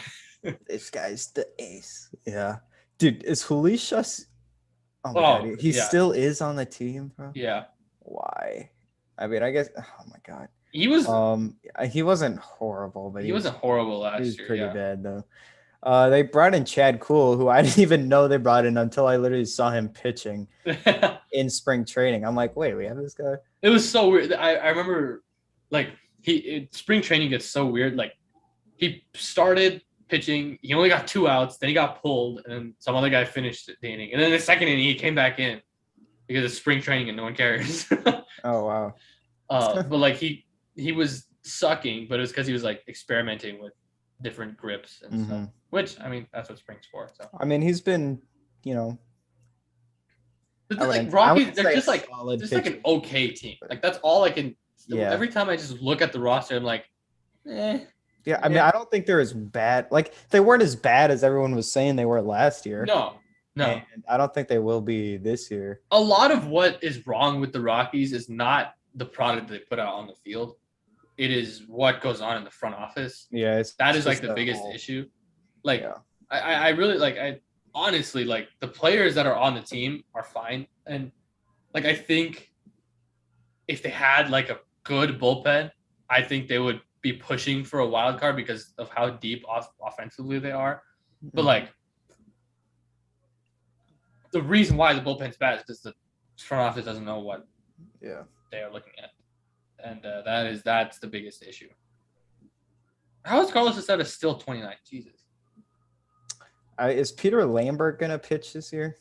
This guy's the ace. Yeah. Dude, is Julius? Oh my God. He still is on the team, bro? Yeah. Why? I mean, I guess, oh my God. He was he wasn't horrible, but he wasn't horrible last year. He was pretty bad though. They brought in Chad Kuhl, who I didn't even know they brought in until I literally saw him pitching in spring training. I'm like, wait, we have this guy? It was so weird. I remember like spring training gets so weird. Like he started pitching, he only got 2 outs, then he got pulled, and then some other guy finished the inning. And then the second inning he came back in because it's spring training and no one cares. Oh wow. But like he was sucking, but it was because he was like experimenting with different grips and stuff. Which I mean, that's what spring's for. So I mean, he's been, like Rockies, they're just like an okay team. Like that's all I can. Yeah. Every time I just look at the roster, I'm like, eh. Yeah, I mean, I don't think they're as bad. Like they weren't as bad as everyone was saying they were last year. No. And I don't think they will be this year. A lot of what is wrong with the Rockies is not the product they put out on the field. It is what goes on in the front office. Yeah, that is like the biggest issue. Like, I really like. I honestly like the players that are on the team are fine, and like I think if they had like a good bullpen, I think they would be pushing for a wild card because of how deep offensively they are. But like the reason why the bullpen's bad is because the front office doesn't know what they are looking at. And that's the biggest issue. How is Carlos Estrada still 29? Jesus. Is Peter Lambert going to pitch this year?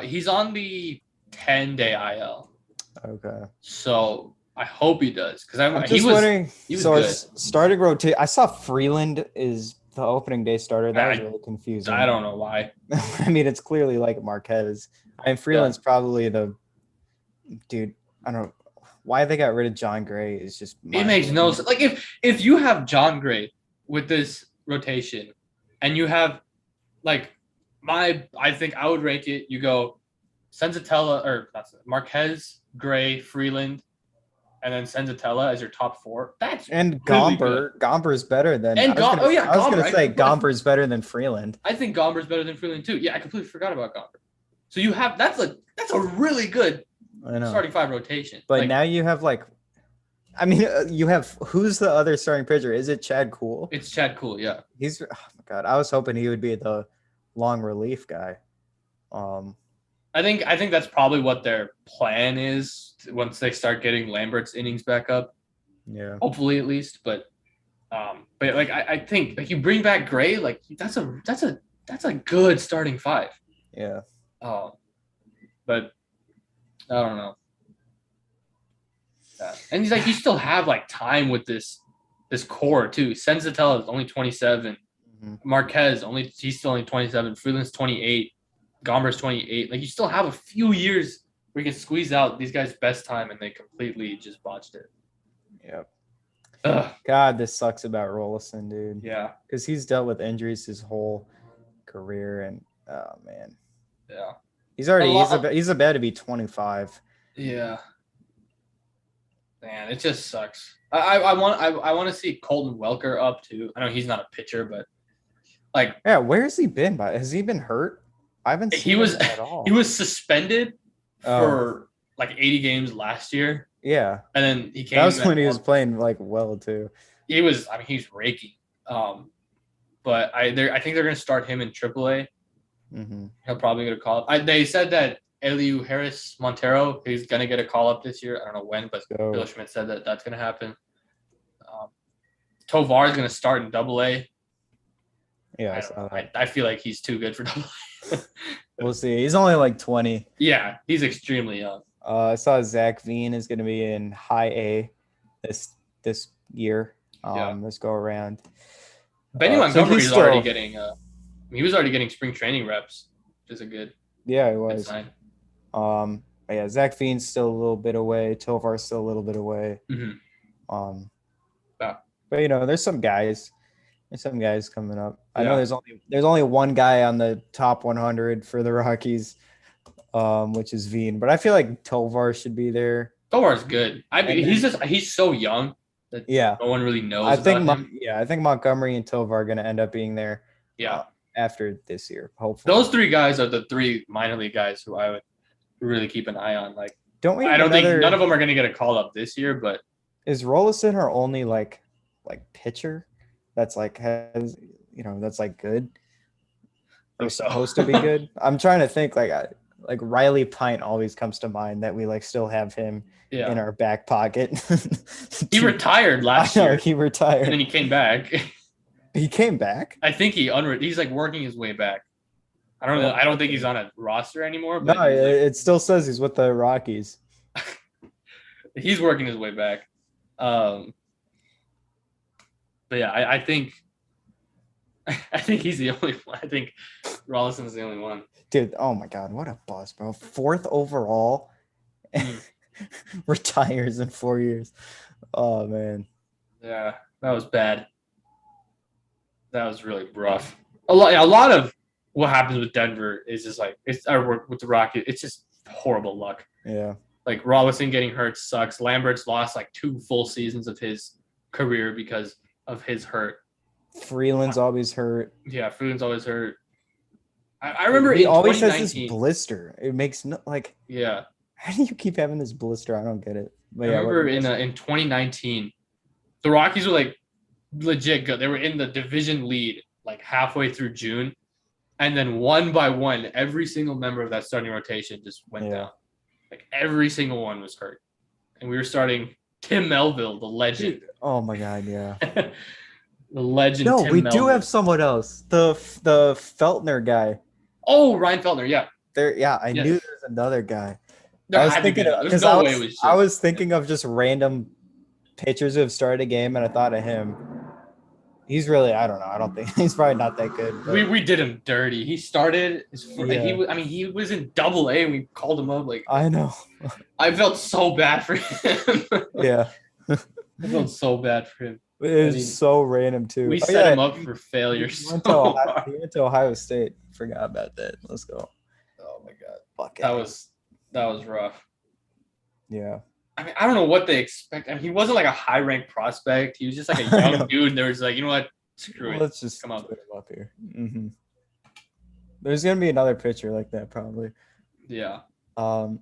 He's on the 10-day IL. Okay. So I hope he does. Because he was good. Starting rotate. I saw Freeland is the opening day starter. That was I- really confusing. I don't know why. I mean, it's clearly like Marquez. I mean, Freeland's probably the dude. I don't know why they got rid of John Gray. Is just It makes no sense. Like if you have John Gray with this rotation, and you have like I think I would rank it. You go Senzatella or that's Marquez, Gray, Freeland, and then Senzatella as your top 4. That's and really Gomber. Gomber's better than. And I was gonna Gomber. say Gomber's better than Freeland. I think Gomber's better than Freeland too. Yeah, I completely forgot about Gomber. So you have that's a really good I know. starting 5 rotation. But like, now you have like, I mean, you have who's the other starting pitcher? Is it Chad Kuhl? it's Chad Kuhl, yeah. He's oh my god. I was hoping he would be the long relief guy. I think that's probably what their plan is once they start getting Lambert's innings back up. Yeah. Hopefully at least, but like I think like you bring back Gray, like that's a good starting 5. Yeah. But I don't know. Yeah. And he's like you still have like time with this core too. Senzatella is only 27. Mm-hmm. Marquez he's still only 27. Freeland's 28. Gomber's 28. Like you still have a few years where you can squeeze out these guys' best time, and they completely just botched it. Yep. Ugh. God, this sucks about Rollison, dude. Yeah. Because he's dealt with injuries his whole career, and oh man. Yeah. He's about to be 25. Yeah. Man, it just sucks. I want to see Colton Welker up too. I know he's not a pitcher, but like yeah, where has he been? Has he been hurt? I haven't seen him at all. He was suspended for like 80 games last year. Yeah. And then he came. That was when he was playing like well too. He's raking. But I think they're gonna start him in AAA. Mm-hmm. He'll probably get a call up. They said that Eliu Harris Montero, he's gonna get a call up this year. I don't know when, but Bill Schmidt said that that's gonna happen. Tovar is gonna start in AA. Yeah, I feel like he's too good for AA. We'll see. He's only like 20. Yeah, he's extremely young. I saw Zach Veen is going to be in High A this year. Let's go around. Benny Montgomery is already getting. He was already getting spring training reps, which is a good. Yeah, it was. Sign. Yeah, Zach Veen's still a little bit away. Tovar's still a little bit away. Mm-hmm. But you know, there's some guys. There's some guys coming up. I know there's only one guy on the top 100 for the Rockies, which is Veen. But I feel like Tovar should be there. Tovar's good. He's so young that no one really knows. I think Montgomery and Tovar are going to end up being there. Yeah. After this year, hopefully. Those 3 guys are the 3 minor league guys who I would really keep an eye on. Like, I don't think none of them are going to get a call up this year. But is Rollison our only like pitcher that's like has that's like good or supposed to be good? I'm trying to think like Riley Pint always comes to mind that we like still have him in our back pocket. He retired last year. He retired and then he came back. He came back? I think he's like working his way back. I don't know. I don't think he's on a roster anymore. But no, it still says he's with the Rockies. He's working his way back. But yeah, I think he's the only one. I think Rollison's the only one. Dude, oh my God, what a bust, bro. 4th overall. Retires in 4 years. Oh man. Yeah, that was bad. That was really rough. A lot of what happens with Denver is just like with the Rockies. It's just horrible luck. Yeah. Like Rollison getting hurt sucks. Lambert's lost like 2 full seasons of his career because of his hurt. Freeland's always hurt. Yeah, Freeland's always hurt. I remember he in always has this blister. It makes no like. Yeah. How do you keep having this blister? I don't get it. But I remember in 2019, the Rockies were like legit good. They were in the division lead like halfway through June, and then one by one, every single member of that starting rotation just went down. Like every single one was hurt, and we were starting Tim Melville, the legend. Dude, oh my God, yeah. The legend. No, Tim we Melville. do have someone else. The Feldner guy. Oh, Ryan Feldner. Yeah. I knew there was another guy. I was thinking of just random pitchers who have started a game, and I thght of him. He's really, I don't know. I don't think he's probably not that good. But We did him dirty. He started he was in double A and we called him up. Like I know. I felt so bad for him. Yeah. I felt so bad for him. It was so random too. We set him up for failure. He went to Ohio State. Forgot about that. Let's go. Oh my god. Fuck That was rough. Yeah. I mean, I don't know what they expect. I mean, he wasn't like a high ranked prospect. He was just like a young dude. And they were just like, you know what? Screw it. Let's just come on. put him up here. Mm-hmm. There's gonna be another pitcher like that probably. Yeah. Oh,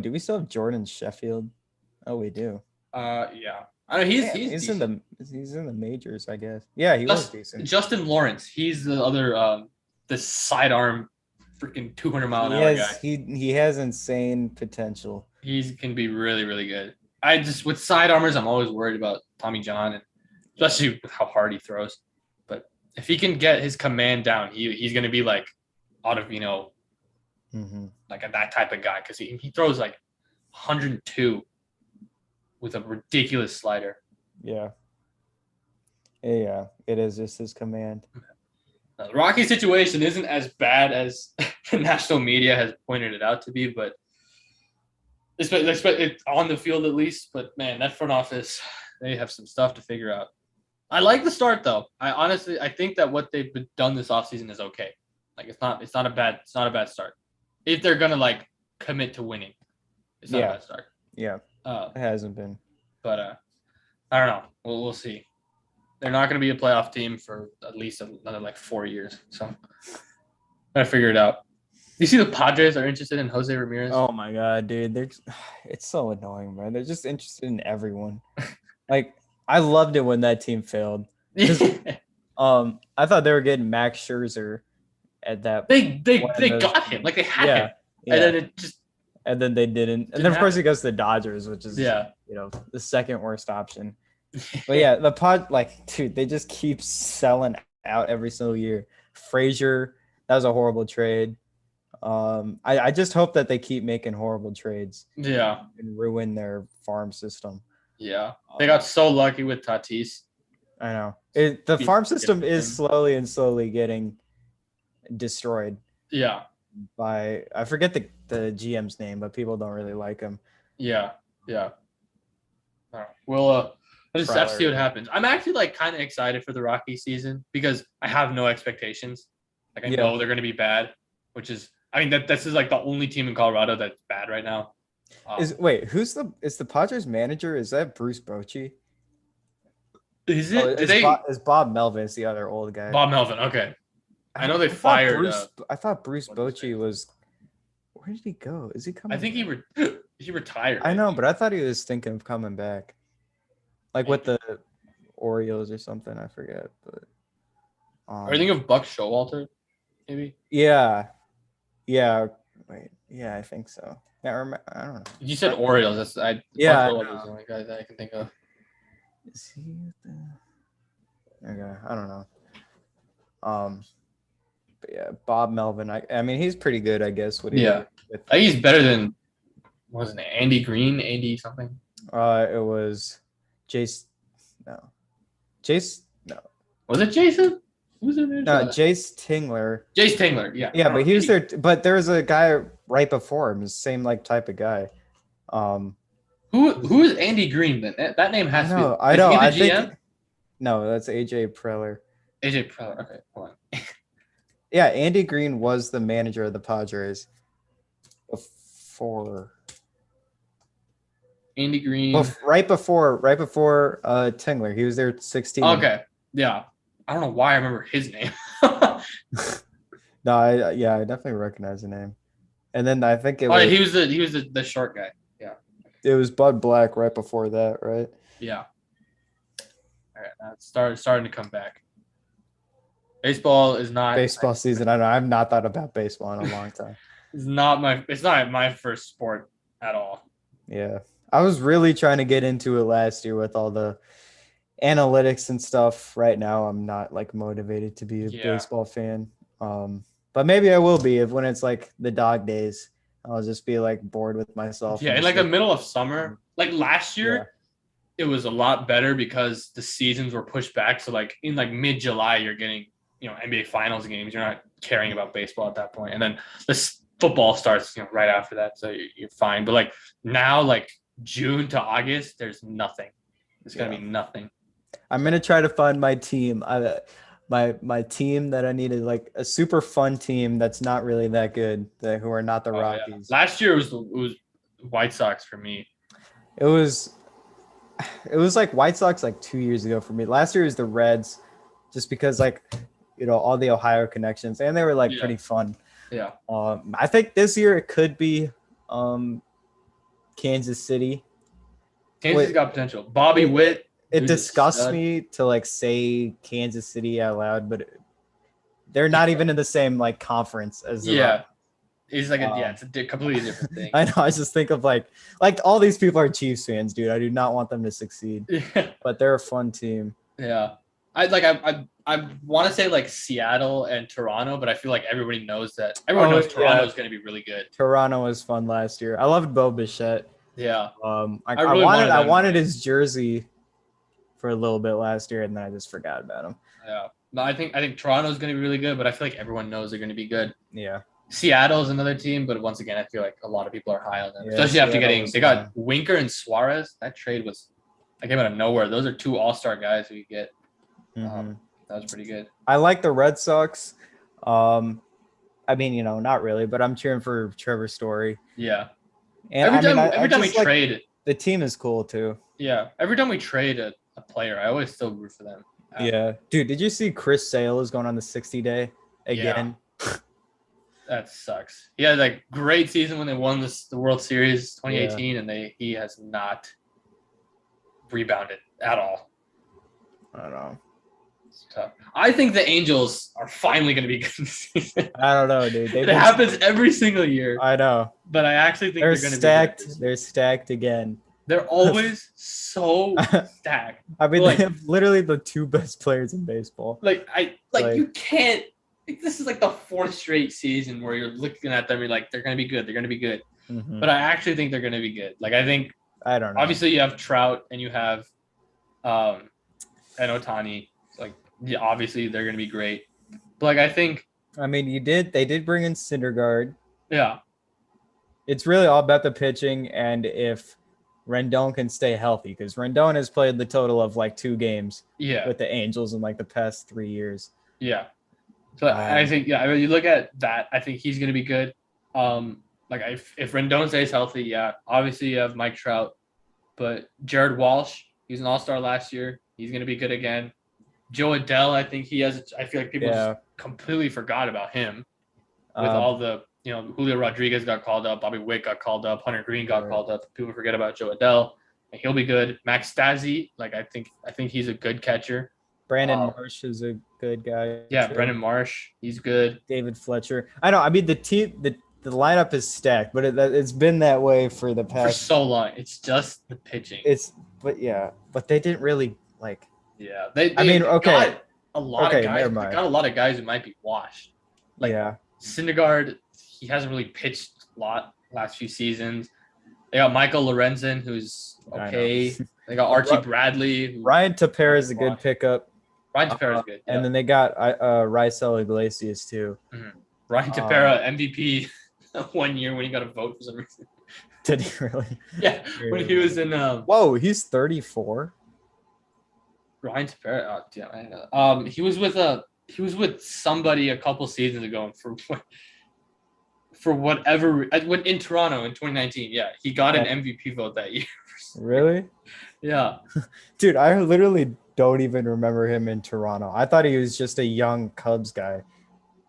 do we still have Jordan Sheffield? Oh, we do. Yeah. I know he's in the majors, I guess. Yeah, he was decent. Justin Lawrence. He's the other the sidearm freaking 200-mile-an-hour guy. He has insane potential. He can be really, really good. I just with sidearmers, I'm always worried about Tommy John, and especially with how hard he throws. But if he can get his command down, he's gonna be like Ottavino, like that type of guy, because he throws like 102 with a ridiculous slider. Yeah. Yeah, it is just his command. The Rocky situation isn't as bad as the national media has pointed it out to be, but it's on the field at least. But man, that front office, they have some stuff to figure out. I like the start though. I think that what they've done this offseason is okay. Like it's not a bad start. If they're gonna like commit to winning, it's not a bad start. Yeah. It hasn't been. But I don't know. We'll see. They're not going to be a playoff team for at least another like 4 years. So gotta figure it out. You see the Padres are interested in Jose Ramirez? Oh my god, dude. It's so annoying, man. They're just interested in everyone. Like, I loved it when that team failed. I thought they were getting Max Scherzer at that They got him. Like they had him. Yeah. And then it just and then they didn't. And then of course he goes to the Dodgers, which is the second worst option. But yeah, dude, they just keep selling out every single year. Frazier, that was a horrible trade. I just hope that they keep making horrible trades. Yeah. And ruin their farm system. Yeah. They got so lucky with Tatis. I know. The farm system is slowly getting destroyed. Yeah. By I forget the GM's name, but people don't really like him. Yeah. All right. Well, let's have to see what happens. I'm actually like kind of excited for the Rocky season because I have no expectations. Like I know they're going to be bad, which is this is like the only team in Colorado that's bad right now. Is the Padres manager? Is that Bruce Bochy? Is it? Is Bob Melvin is the other old guy? Bob Melvin. Okay. I know they fired. I thought Bruce Bochy was. Where did he go? Is he coming? I think he retired. I know, but I thought he was thinking of coming back, like with the Orioles or something. I forget, but. Are you thinking of Buck Showalter? Maybe. Yeah. Wait. Yeah, I think so. I don't know. You said Orioles. That's Buck Showalter is the only guy that I can think of. Is he with the? Okay, I don't know. But yeah, Bob Melvin. I mean, he's pretty good, I guess. I think he's better than wasn't it Andy Green? Andy something. It was Jace. No. Was it Jason? Who's in there? No, Jace Tingler. Jace Tingler, yeah. Yeah, but he was there. But there was a guy right before him, the same like type of guy. Who is Andy Green then? That name has to be. I know. I think. No, that's AJ Preller. AJ Preller. Okay, hold on. Yeah, Andy Green was the manager of the Padres before. Andy Green. Right before Tingler. He was there 16. Okay. Yeah. I don't know why I remember his name. No, I definitely recognize the name. And then I think he was the short guy. Yeah. It was Bud Black right before that, right? Yeah. All right, now it's starting to come back. Baseball is not baseball season. I know I've not thought about baseball in a long time. It's not my first sport at all. Yeah. I was really trying to get into it last year with all the analytics and stuff. Right now I'm not like motivated to be a baseball fan. But maybe I will be when it's like the dog days. I'll just be like bored with myself. Yeah, in like the middle of summer. Like last year, it was a lot better because the seasons were pushed back. So like in like mid-July, you're getting, NBA Finals games. You're not caring about baseball at that point. And then this football starts, right after that. So you're fine. But like now, like June to August, there's nothing. There's going to be nothing. I'm going to try to find my team. My team that I needed, like a super fun team that's not really that good, who are not the Rockies. Yeah. Last year it was White Sox for me. It was like White Sox like 2 years ago for me. Last year was the Reds, just because like all the Ohio connections, and they were like pretty fun. Yeah. I think this year it could be Kansas City. Kansas got potential. Bobby Witt. It disgusts me to like say Kansas City out loud, but they're not even in the same like conference as the Rockies. He's like it's a completely different thing. I know. I just think of like all these people are Chiefs fans, dude. I do not want them to succeed. Yeah. But they're a fun team. Yeah. I want to say like Seattle and Toronto, but I feel like everybody knows that. Everyone knows Toronto is going to be really good. Toronto was fun last year. I loved Bo Bichette. Yeah. I wanted his jersey for a little bit last year, and then I just forgot about him. Yeah. No, I think Toronto is going to be really good, but I feel like everyone knows they're going to be good. Yeah. Seattle is another team, but once again, I feel like a lot of people are high on them, especially after they got Winker and Suarez. That trade came out of nowhere. Those are two all-star guys who you get. That was pretty good. I like the Red Sox. I mean, not really, but I'm cheering for Trevor Story. Yeah. And every time we trade, the team is cool too. Yeah. Every time we trade a player, I always still root for them. Yeah. Dude, did you see Chris Sale is going on the 60-day again? Yeah. That sucks. He had like great season when they won the World Series 2018, and he has not rebounded at all. I don't know. It's tough. I think the Angels are finally going to be good this season. I don't know, dude. It happens every single year. I know. But I actually think they're going to be stacked. They're stacked again. They're always so stacked. I mean, they have literally the two best players in baseball. You can't. This is like the fourth straight season where you're looking at them. You're like, they're going to be good. They're going to be good. Mm-hmm. But I actually think they're going to be good. Like, I don't know. Obviously, you have Trout and you have and Ohtani. Like, yeah, obviously they're going to be great. But like, I think. I mean, they did bring in Syndergaard. Yeah. It's really all about the pitching and if Rendon can stay healthy, because Rendon has played the total of like 2 games with the Angels in like the past 3 years. Yeah. So I think, you look at that, I think he's going to be good. If Rendon stays healthy, obviously you have Mike Trout, but Jared Walsh, he's an all-star last year. He's going to be good again. Joe Adell, I think I feel like people just completely forgot about him with all the, Julio Rodriguez got called up, Bobby Witt got called up, Hunter Green got called up. People forget about Joe Adell, and he'll be good. Max Stassi, I think he's a good catcher. Brandon Marsh is a good guy. Yeah, too. Brandon Marsh, he's good. David Fletcher. I know. I mean, the lineup is stacked, but it's been that way for the past. For so long. It's just the pitching. But they didn't really like. Yeah, got a lot of guys. They got a lot of guys who might be washed. Syndergaard, he hasn't really pitched a lot last few seasons. They got Michael Lorenzen, who's okay. They got Archie Bradley. Ryan Tepera is a good pickup. Ryan Tepera is good. Yeah. And then they got Raisel Iglesias too. Mm-hmm. Ryan Tepera, MVP 1 year when he got a vote for some reason. Did he really? Yeah, when he was in. Whoa, he's 34. Ryan Tepera, he was with somebody a couple seasons ago for whatever in Toronto in 2019. Yeah, he got an MVP vote that year. Really? Yeah. Dude, I literally don't even remember him in Toronto. I thought he was just a young Cubs guy.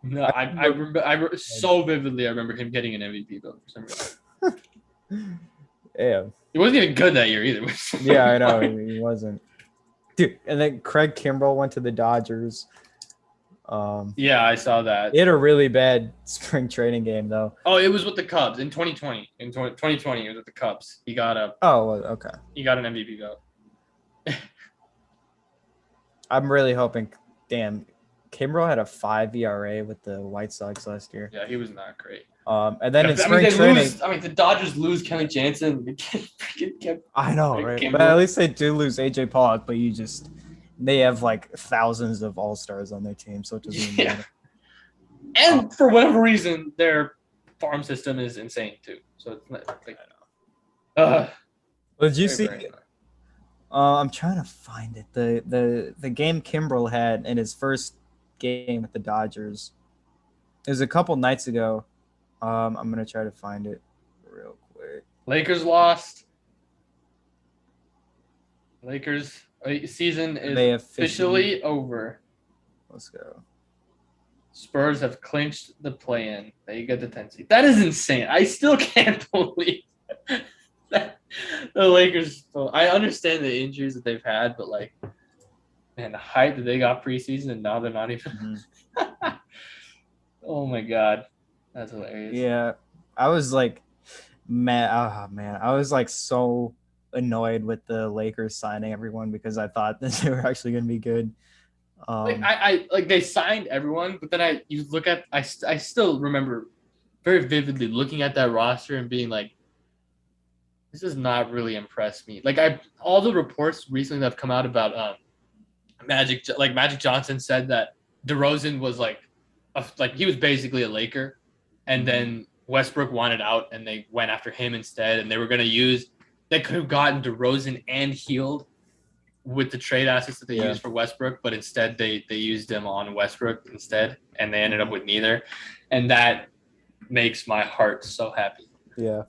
No, I remember so vividly. I remember him getting an MVP vote for some reason. Yeah. He wasn't even good that year either. Yeah, I know. He wasn't. Dude, and then Craig Kimbrell went to the Dodgers. Yeah, I saw that. He had a really bad spring training game, though. Oh, it was with the Cubs in 2020. In 2020, it was with the Cubs. He got okay. He got an MVP vote. I'm really hoping. Damn, Kimbrel had a 5 ERA with the White Sox last year. Yeah, he was not great. And then in I mean, spring they training, lose. I mean, the Dodgers lose Kelly Jansen. They can't freaking get I know, right? Kimbrel. But at least they do lose AJ Pollock, but they have like thousands of all-stars on their team, so it doesn't even matter. And for whatever reason, their farm system is insane too. So it's not like. Did you see? I'm trying to find it. The game Kimbrel had in his first game with the Dodgers. It was a couple nights ago. I'm gonna try to find it real quick. Lakers lost. Lakers season is officially over. Let's go. Spurs have clinched the play-in. They get the 10th seed. That is insane. I still can't believe that the Lakers. I understand the injuries that they've had, but like, man, the hype that they got preseason, and now they're not even. Mm-hmm. Oh my god, that's hilarious. Yeah, I was like, man, I was like so annoyed with the Lakers signing everyone because I thought that they were actually going to be good. I they signed everyone, but then I still remember very vividly looking at that roster and being like, this does not really impress me. Like all the reports recently that have come out about Magic Johnson said that DeRozan was like he was basically a Laker, and then Westbrook wanted out and they went after him instead, and they could have gotten DeRozan and Hield with the trade assets that they used for Westbrook, but instead they used him on Westbrook instead, and they ended up with neither, and that makes my heart so happy. Yeah.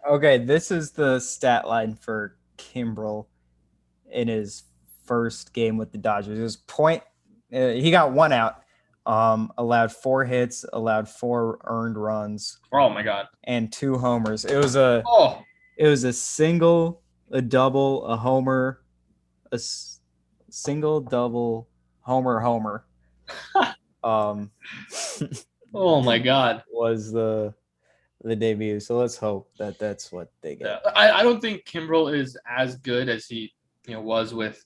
Okay, this is the stat line for Kimbrel in his first game with the Dodgers. It was he got 1 out, allowed 4 hits, allowed 4 earned runs. Oh my god! And 2 homers. It was a single, a double, a homer, a single, double, homer. Oh my god! Was the debut. So let's hope that that's what they get. Yeah. I don't think Kimbrel is as good as he was with.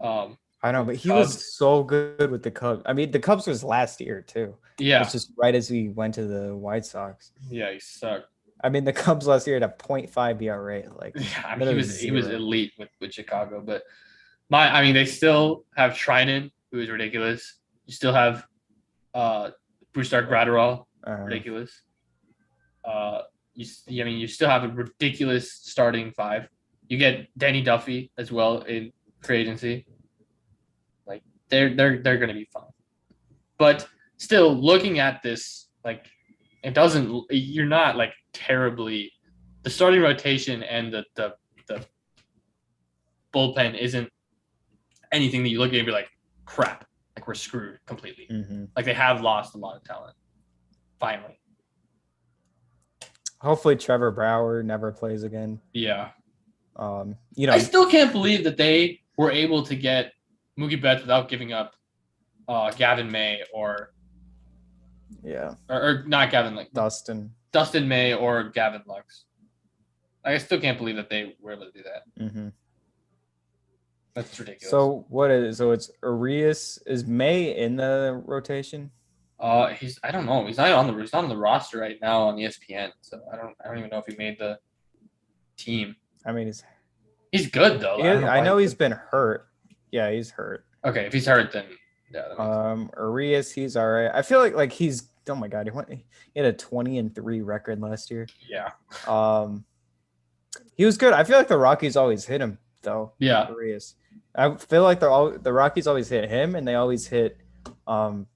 I know, but he was so good with the Cubs. I mean, the Cubs was last year too. Yeah, it's just right as we went to the White Sox. Yeah, he sucked. I mean, the Cubs last year had a 0.5 ERA. Like, yeah, I mean, he was elite with Chicago, but they still have Trinan, who is ridiculous. You still have Brusdar Graterol, ridiculous. You still have a ridiculous starting 5. You get Danny Duffy as well in free agency. Like they're going to be fine, but still looking at this, like you're not like terribly. The starting rotation and the bullpen isn't anything that you look at and be like, crap, like we're screwed completely. Mm-hmm. Like they have lost a lot of talent. Finally. Hopefully Trevor Bauer never plays again. Yeah. I still can't believe that they were able to get Mookie Betts without giving up Gavin May or not Gavin, like Dustin May or Gavin Lux. I still can't believe that they were able to do that. Mm-hmm. That's ridiculous. So it's Arias. Is May in the rotation? I don't know. He's not on the roster right now on ESPN. So I don't even know if he made the team. I mean, he's good though. I know he's been hurt. Yeah, he's hurt. Okay, if he's hurt, then yeah. Arias, he's all right. I feel like he's. Oh my god, he had a 20-3 record last year. Yeah. He was good. I feel like the Rockies always hit him though. Yeah. Arias. I feel like the Rockies always hit him, and they always hit Hyung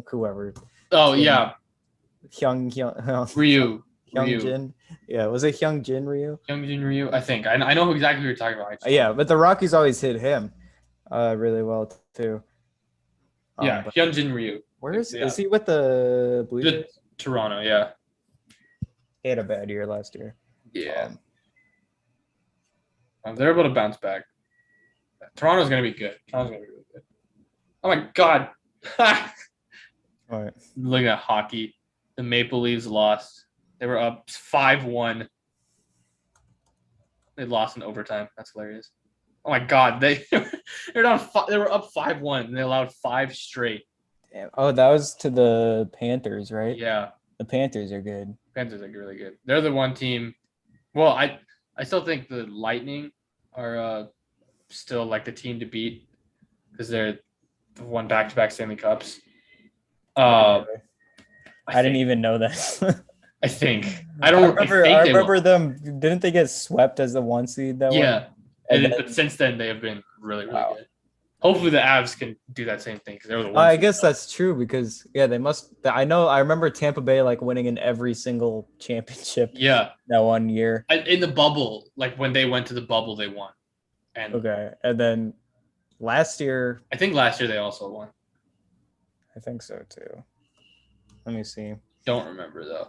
whoever. Oh yeah. Hyung Ryu. Hyungjin. Yeah, was it Hyungjin Ryu? Hyungjin Ryu, I think. I know exactly who you're talking about. Yeah, but the Rockies always hit him really well too. Yeah, Hyunjin Ryu. Where is he with the Blue Jays? Toronto, yeah. He had a bad year last year. Yeah. They're able to bounce back. Toronto's going to be good. Toronto's going to be really good. Oh, my God. All right. Looking at hockey. The Maple Leafs lost. They were up 5-1. They lost in overtime. That's hilarious. Oh my God, they're down. They were up 5-1, and they allowed 5 straight. Damn. Oh, that was to the Panthers, right? Yeah, The Panthers are good. Panthers are really good. They're the one team. Well, I still think the Lightning are still like the team to beat because they're won back-to-back Stanley Cups. I didn't think- even know that. I think I don't. I think they remember will. them. Didn't they get swept as the 1 seed that one? Yeah, And and then- but since then they have been really Wow. good. Hopefully the Avs can do that same thing because they were the one. I seed. guess that's true because they must. I know. I remember Tampa Bay like winning in every single championship Yeah, that 1 year. in the bubble, like when they went to the bubble, they won. And Okay, and then last year, I think last year they also won. I think so too. Let me see. Don't remember though.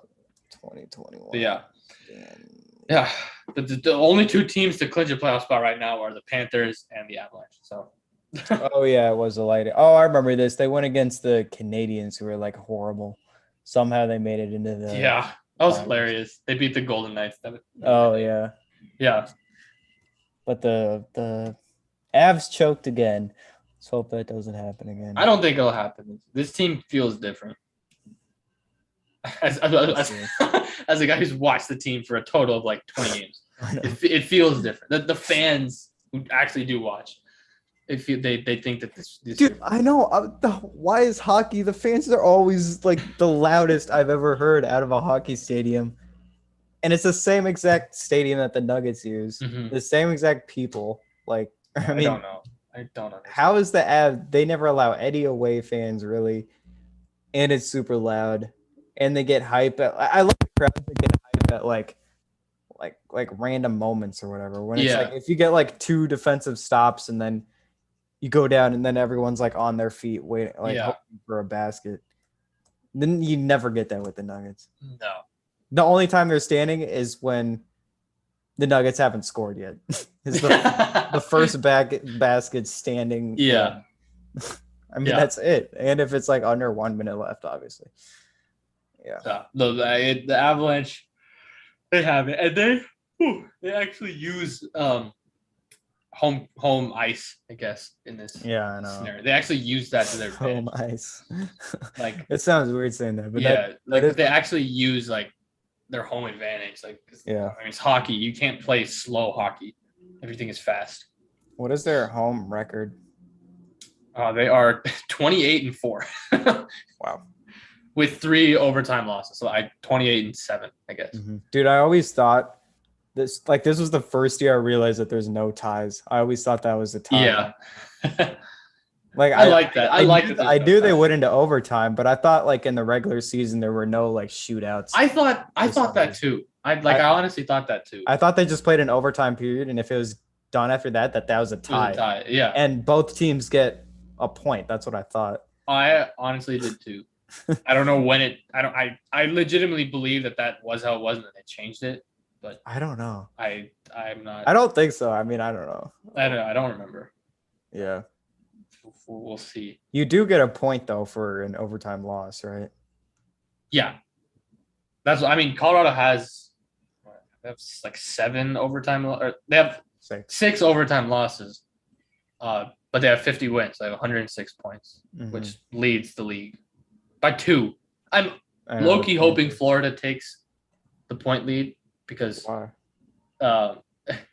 2021. But yeah, Damn. yeah. But the only 2 teams to clinch a playoff spot right now are the Panthers and the Avalanche. So Oh yeah, it was the light. Oh, I remember this. They went against the Canadians, who were like horrible. Somehow they made it into the. yeah, that was finals. hilarious. They beat the Golden Knights. Oh yeah, Yeah. but the Avs choked again. Let's hope that doesn't happen again. I don't think it'll happen. This team feels different. As a guy who's watched the team for a total of like 20 games, it feels different. The fans who actually do watch, they think that this Dude, I know. Why is hockey? The fans are always like the loudest I've ever heard out of a hockey stadium, and it's the same exact stadium that the Nuggets use. Mhm. The same exact people. Like, I I mean, don't know. I don't understand. how is the Av? They never allow any away fans really, and it's super loud, and they get hype. I love the crowds that get hype at like random moments or whatever. When it's Yeah. like if you get like 2 defensive stops and then you go down and then everyone's like on their feet waiting like Yeah. hoping for a basket. Then you never get that with the Nuggets. No. The only time they're standing is when the Nuggets haven't scored yet. It's the first basket standing. Yeah. I mean, Yeah. that's it. And if it's like under 1 minute left, obviously. Yeah. The Avalanche, they have it, and they actually use home ice, I guess, in this Yeah, I know. scenario. They actually use that to their Home advantage. ice. Like, It sounds weird saying that, but yeah, like is- they actually use like their home advantage. Like, 'cause, Yeah. I mean, it's hockey. You can't play slow hockey. Everything is fast. what is their home record? They are 28-4 Wow. with 3 overtime losses. So 28-7, I guess. Dude, I always thought this was the first year I realized that there's no ties. I always thought that was a tie. Yeah. Like I like that. I like knew, that. I there's knew no they ties. went into overtime, but I thought like in the regular season there were no like shootouts. I thought some that reason. too. I honestly thought that too. I thought they just played an overtime period, and if it was done after that, that was a It was tie. a tie. Yeah. And both teams get a point. That's what I thought. I honestly did too. I don't know when I legitimately believe that was how it was and then they changed it, but I don't know. I'm not. I don't think so. I mean, I don't know. I don't remember. Yeah. We'll see. You do get a point though for an overtime loss, right? Yeah. That's what I mean. Colorado has they have like 7 overtime or they have 6. 6 overtime losses. But they have 50 wins. They have 106 points, Mhm. which leads the league by 2. I'm I know. low-key hoping Florida takes the point lead because Why?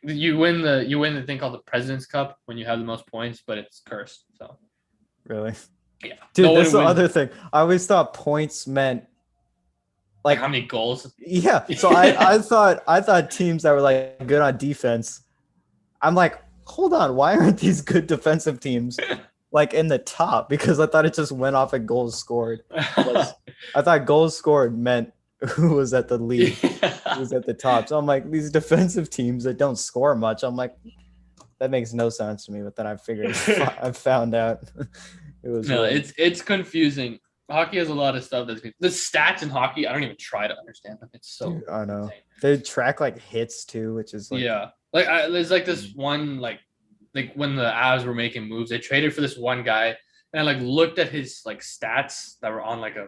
you win the thing called the President's Cup when you have the most points, but it's cursed. So Really? yeah, Dude, No one that's the wins. other thing. I always thought points meant Like how many goals? yeah. So I thought teams that were like good on defense. I'm like, hold on, why aren't these good defensive teams like in the top? Because I thought it just went off at goals scored. I thought goals scored meant who was at the lead, who was at the top. So I'm like, these defensive teams that don't score much. I'm like, that makes no sense to me. But then I found out it was No, wrong. it's confusing. Hockey has a lot of stuff that's the stats in hockey. I don't even try to understand them. It's so Dude, I know. insane. They track like hits too, which is like Yeah, like there's like this one like when the Avs were making moves, they traded for this one guy, and I like looked at his like stats that were on like a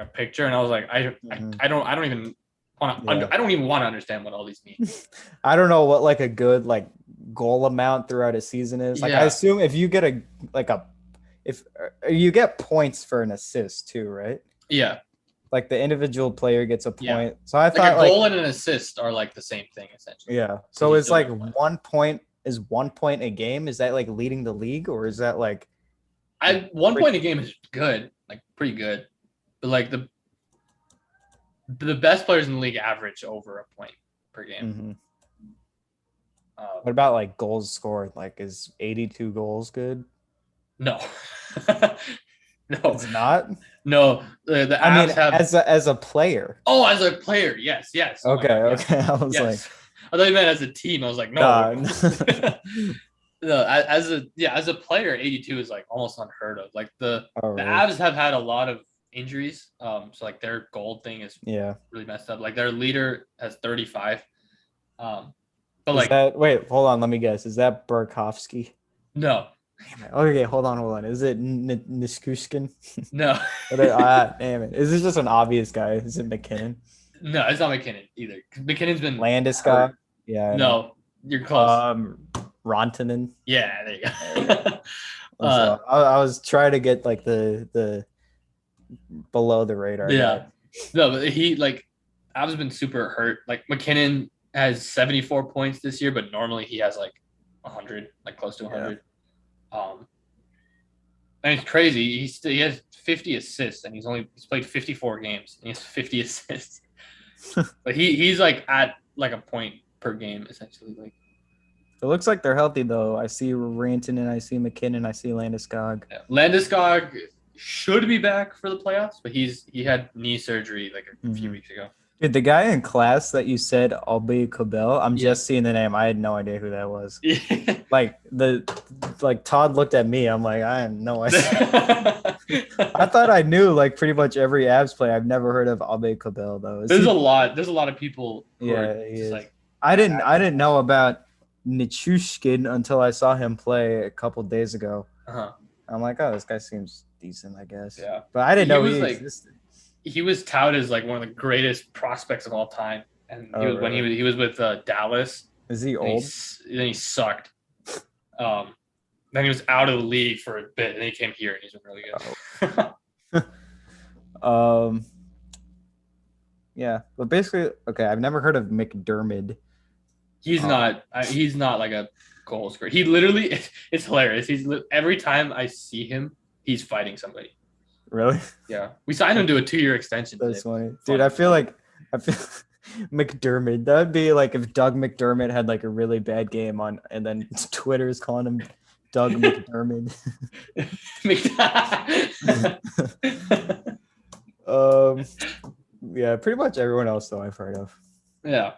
picture, and I was like, I don't even want to Yeah. I don't even want to understand what all these mean. I don't know what like a good like goal amount throughout a season is. Like I Yeah. assume if you get if you get points for an assist too, right? Yeah. Like the individual player gets a Yeah. point. So I Like thought a goal and an assist are like the same thing essentially. yeah. 'Cause So you it's still like get points. 1 point is 1 point a game. Is that like leading the league or is that like 1 point a game is good, like pretty good. But like the best players in the league average over a point per game. What about like goals scored? Like is 82 goals good? No. No. It's not. No. The I mean, Avs have as a player. Oh, as a player, yes. Oh my Okay, God, okay. I was like, yes. I thought you meant as a team. I was like, no. nah. No, as a player, 82 is like almost unheard of. Like the really? Avs have had a lot of injuries. So like their goal thing is really messed up. Like their leader has 35. But Is like that wait, hold on, let me guess. Is that Burakovsky? no. Okay, hold on. Is it Niskushkin? No. Damn it. Is this just an obvious guy? Is it McKinnon? No, it's not McKinnon either. McKinnon's been Landeskog? Yeah. No, you're close. Rontanen. Yeah, there you go. I was trying to get like the below the radar. Yeah. Guy. No, but he like I've been super hurt. Like McKinnon has 74 points this year, but normally he has like 100, like close to 100. And it's crazy. He has 50 assists, and he's played 54 games, and he has 50 assists. But he's like at like a point per game essentially. Like it looks like they're healthy though. I see Rantanen, I see McKinnon, I see Landeskog. Yeah. Landeskog should be back for the playoffs, but he had knee surgery like a few weeks ago. Dude, the guy in class that you said Albi Cabell, I'm just seeing the name. I had no idea who that was. Like Todd looked at me. I'm like, I have no idea. I thought I knew like pretty much every Avs player. I've never heard of Albi Cabell though. There's a lot of people. Like I didn't know about Nichushkin until I saw him play a couple days ago. I'm like, oh, this guy seems decent, I guess. Yeah, but I didn't know he existed. He was touted as like one of the greatest prospects of all time, and when he was with Dallas. Is he old? Then he sucked. Then he was out of the league for a bit, and then he came here, and he's been really good. Yeah, but basically, okay. I've never heard of McDermott. He's not like a goal scorer. He literally, it's hilarious. Every time I see him, he's fighting somebody. Really? Yeah. We signed him to a 2-year extension. That's funny. Dude, I feel McDermott. That would be like if Doug McDermott had like a really bad game and then Twitter's calling him Doug McDermott. Yeah, pretty much everyone else though I've heard of. Yeah.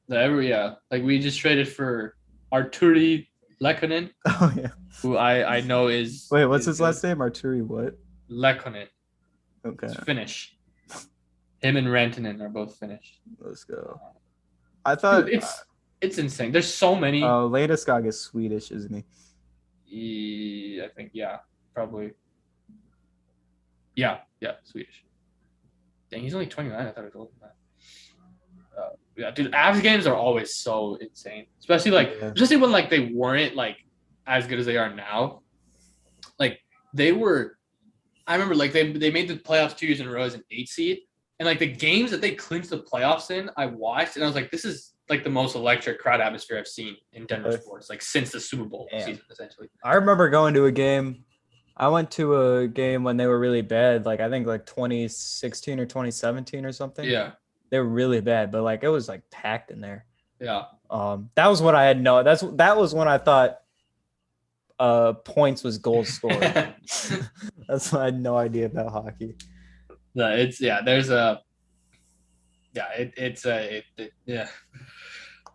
Like we just traded for Arturi Lekkonen. Oh yeah. Who I know is Wait, what's his last name? Arturi what? Lekkonen. Okay. It's Finnish. Him and Rantanen are both Finnish. Let's go. I thought dude, it's insane. There's so many. Landeskog is Swedish, isn't he? I think probably. Yeah, Swedish. Dang, he's only 29. I thought he was older than that. Yeah, dude, Avs games are always so insane, especially when like they weren't like as good as they are now. Like they were, I remember like they made the playoffs 2 years in a row as an 8 seed, and like the games that they clinched the playoffs in, I watched and I was like, this is like the most electric crowd atmosphere I've seen in Denver sports, like since the Super Bowl season, essentially. I remember going to a game. I went to a game when they were really bad, like I think like 2016 or 2017 or something. Yeah. They were really bad, but like it was like packed in there. Yeah. That was when I had that was when I thought points was goals scored. That's why I had no idea about hockey. No, it's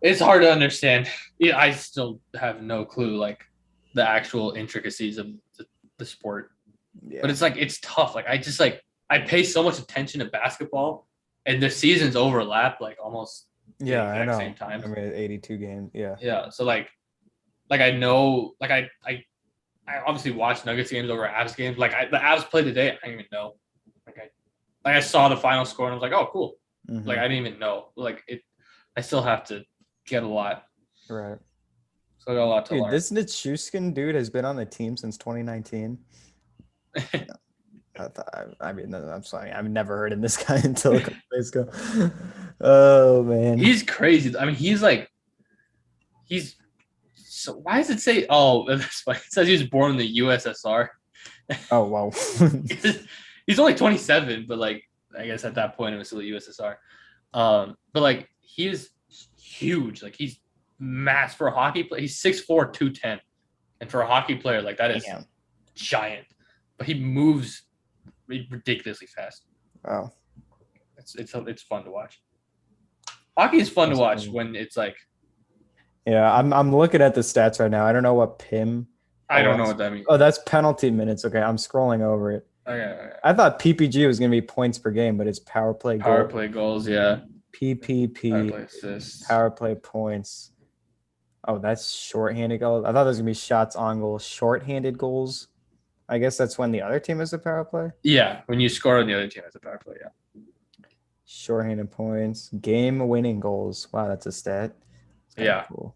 it's hard to understand. Yeah, I still have no clue like the actual intricacies of the sport. Yeah. But it's like it's tough. Like I pay so much attention to basketball. And the seasons overlap like almost the exact same time. I mean, 82 games. Yeah. Yeah. So like I know, like I obviously watch Nuggets games over Avs games. Like the Avs played today. I didn't even know. I saw the final score and I was like, oh, cool. Like I didn't even know. Like I still have to get a lot. Right. So I got a lot to Dude, learn. this Nichushkin dude has been on the team since 2019. I'm sorry. I've never heard of this guy until a couple days ago. Oh man, He's crazy. I mean, he's. So why does it say? Oh, that's funny. It says he was born in the USSR. oh wow. He's only 27, but like I guess at that point it was still the USSR. But like he is huge. Like he's mass for a hockey player. He's 6'4", 210, and for a hockey player, like that is giant. But he moves ridiculously fast. Wow. It's fun to watch. Hockey is fun to watch when it's like. Yeah, I'm looking at the stats right now. I don't know what PIM. I don't know what that means. Oh, that's penalty minutes. Okay, I'm scrolling over it. Okay. I thought PPG was gonna be points per game, but it's power play goals. Power play goals, yeah. PPP. Power play assists. Power play points. Oh, that's shorthanded goals. I thought there was gonna be shots on goal, shorthanded goals. I guess that's when the other team is the power play. Yeah, when you score on the other team as a power play, yeah. Shorthanded points, game-winning goals. Wow, that's a stat. Yeah. Cool.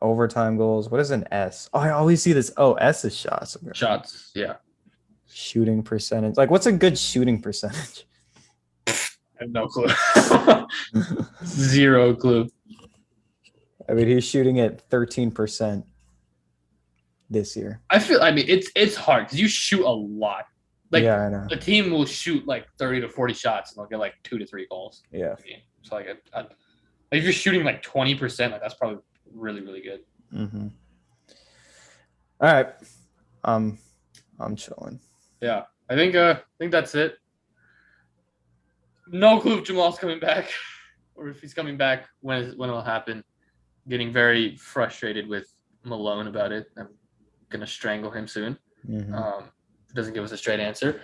Overtime goals. What is an S? Oh, I always see this. Oh, S is shots. Okay. Shots, yeah. Shooting percentage. Like, what's a good shooting percentage? I have no clue. Zero clue. I mean, he's shooting at 13% this year. I mean, it's hard because you shoot a lot. Like, yeah, I know. a team will shoot like 30 to 40 shots and they'll get like 2 to 3 goals. Yeah. So like, if you're shooting like 20%, like that's probably really, really good. Mm-hmm. All right. I'm chilling. Yeah, I think that's it. No clue if Jamal's coming back, or if he's coming back when it'll happen. Getting very frustrated with Malone about it. I'm gonna strangle him soon. Mm-hmm. Doesn't give us a straight answer.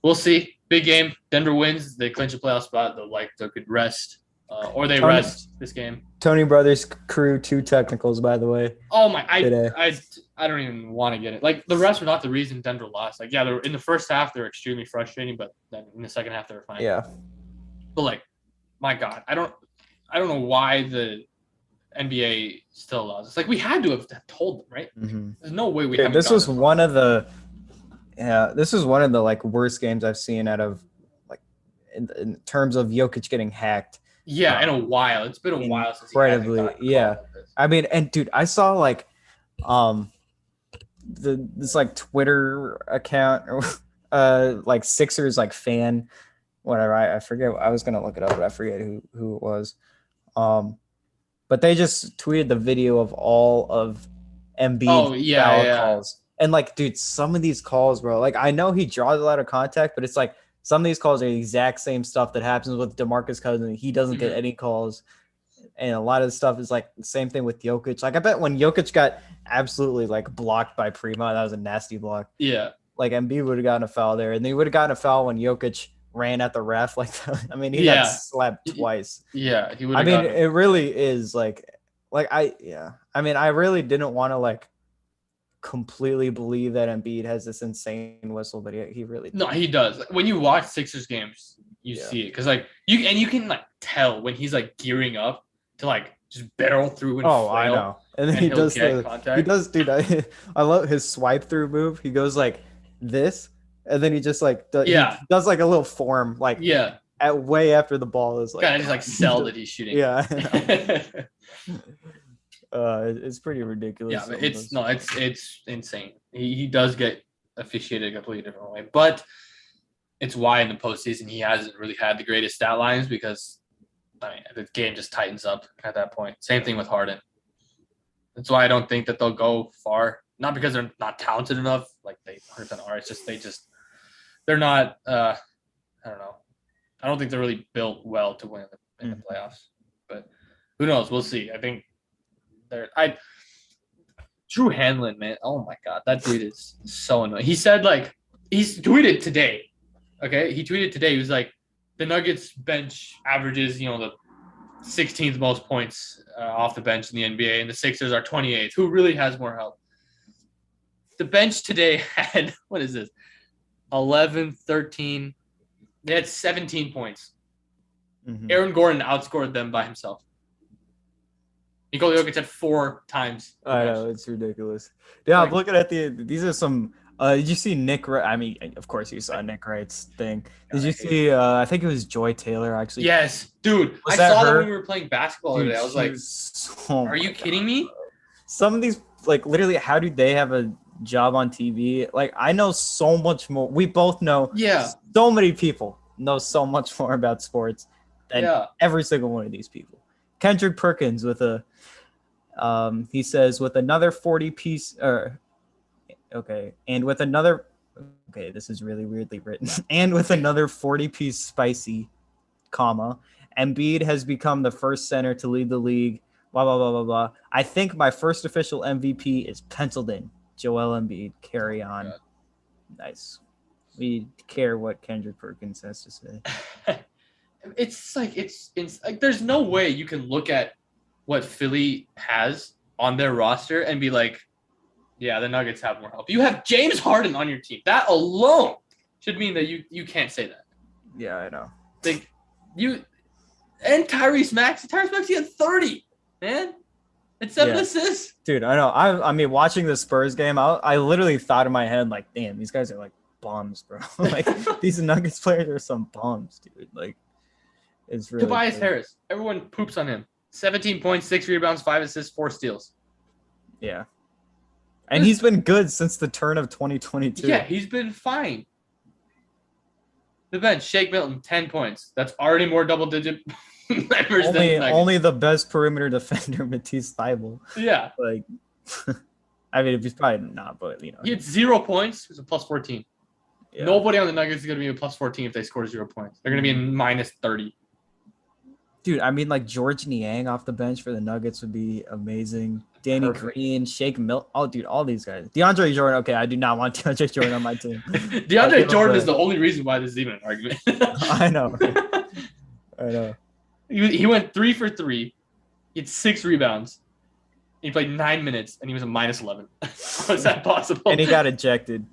We'll see. Big game. Denver wins. They clinch a playoff spot. They could rest, or they rest this game. Tony Brothers crew 2 technicals, by the way. Oh my! I don't even want to get it. Like the refs were not the reason Denver lost. Like yeah, in the first half they're extremely frustrating, but then in the second half they were fine. Yeah. But like, my God, I don't know why the NBA still allows. It's like we had to have told them, right? Mm-hmm. There's no way we. Yeah, this was one of the. Yeah, this is one of the like worst games I've seen out of like in terms of Jokic getting hacked. Yeah, in a while. It's been a while since. Incredibly, yeah. I mean, and dude, I saw like, this like Twitter account or like Sixers like fan, whatever. I forget. I was gonna look it up, but I forget who it was. But they just tweeted the video of all of Embiid's foul calls. And like, dude, some of these calls, bro, like I know he draws a lot of contact, but it's like some of these calls are the exact same stuff that happens with DeMarcus Cousins. He doesn't get any calls. And a lot of the stuff is like the same thing with Jokic. Like I bet when Jokic got absolutely like blocked by Prima, that was a nasty block. Yeah. Like Embiid would have gotten a foul there. And they would have gotten a foul when Jokic ran at the ref. Like, I mean, he got slapped twice. Yeah. He would. I mean, it really is like I mean, I really didn't want to like completely believe that Embiid has this insane whistle, but he really does. No, he does. Like, when you watch Sixers games, you see it because like you can like tell when he's like gearing up to like just barrel through and flail, I know. And then he does dude. I love his swipe through move. He goes like this, and then he just like he does like a little form like at way after the ball is like kind of just like cell that he's shooting. Yeah. It's pretty ridiculous. Yeah, but it's insane. He does get officiated a completely different way, but it's why in the postseason he hasn't really had the greatest stat lines because I mean the game just tightens up at that point. Same thing with Harden. That's why I don't think that they'll go far. Not because they're not talented enough, like they 100% are. It's just they're not. I don't know. I don't think they're really built well to win in the playoffs. But who knows? We'll see. I think. Drew Hanlon, man. Oh my God, that dude is so annoying. He said like he's tweeted today. Okay, he tweeted today. He was like, the Nuggets bench averages, the 16th most points off the bench in the NBA, and the Sixers are 28th. Who really has more help? The bench today had what is this? 11, 13. They had 17 points. Mm-hmm. Aaron Gordon outscored them by himself. Nikola Jokic had 4 times. I know, it's ridiculous. Yeah, I'm looking at these are some. Did you see Nick? I mean, of course you saw Nick Wright's thing. Did you see? I think it was Joy Taylor actually. Yes, dude. Was I that saw that her? when we were playing basketball Dude, today. I was like, "Are you kidding me?" Some of these, like, literally, how do they have a job on TV? Like, I know so much more. We both know. Yeah. So many people know so much more about sports than every single one of these people. Kendrick Perkins with a. He says with another 40-piece and with another this is really weirdly written. And with another 40-piece spicy, Embiid has become the first center to lead the league, blah blah blah blah blah. I think my first official MVP is penciled in. Joel Embiid, carry on. God. Nice. We care what Kendrick Perkins has to say. It's like there's no way you can look at what Philly has on their roster and be like, yeah, the Nuggets have more help. You have James Harden on your team. That alone should mean that you can't say that. Yeah, I know. Like and Tyrese Maxey. Tyrese Maxey had 30, man. It's 7 assists. Dude, I know. I mean, watching the Spurs game, I literally thought in my head, like, damn, these guys are like bums, bro. Like, these Nuggets players are some bums, dude. Like, it's really Tobias Harris. Everyone poops on him. 17 points, 6 rebounds, 5 assists, 4 steals. Yeah. And he's been good since the turn of 2022. Yeah, he's been fine. The bench, Shake Milton, 10 points. That's already more double-digit members only the best perimeter defender, Matisse Thybulle. Yeah. Like, I mean, he's probably not, but, you know. He had 0 points. He was a plus 14. Yeah. Nobody on the Nuggets is going to be a plus 14 if they score 0 points. They're going to be in minus 30. Dude, I mean, like, George Niang off the bench for the Nuggets would be amazing. Danny Green, Shake Milton. Oh, dude, all these guys. DeAndre Jordan. Okay, I do not want DeAndre Jordan on my team. DeAndre Jordan is the only reason why this is even an argument. I know. I know. He went 3 for 3. He had 6 rebounds. He played 9 minutes, and he was a minus 11. How is that possible? And he got ejected.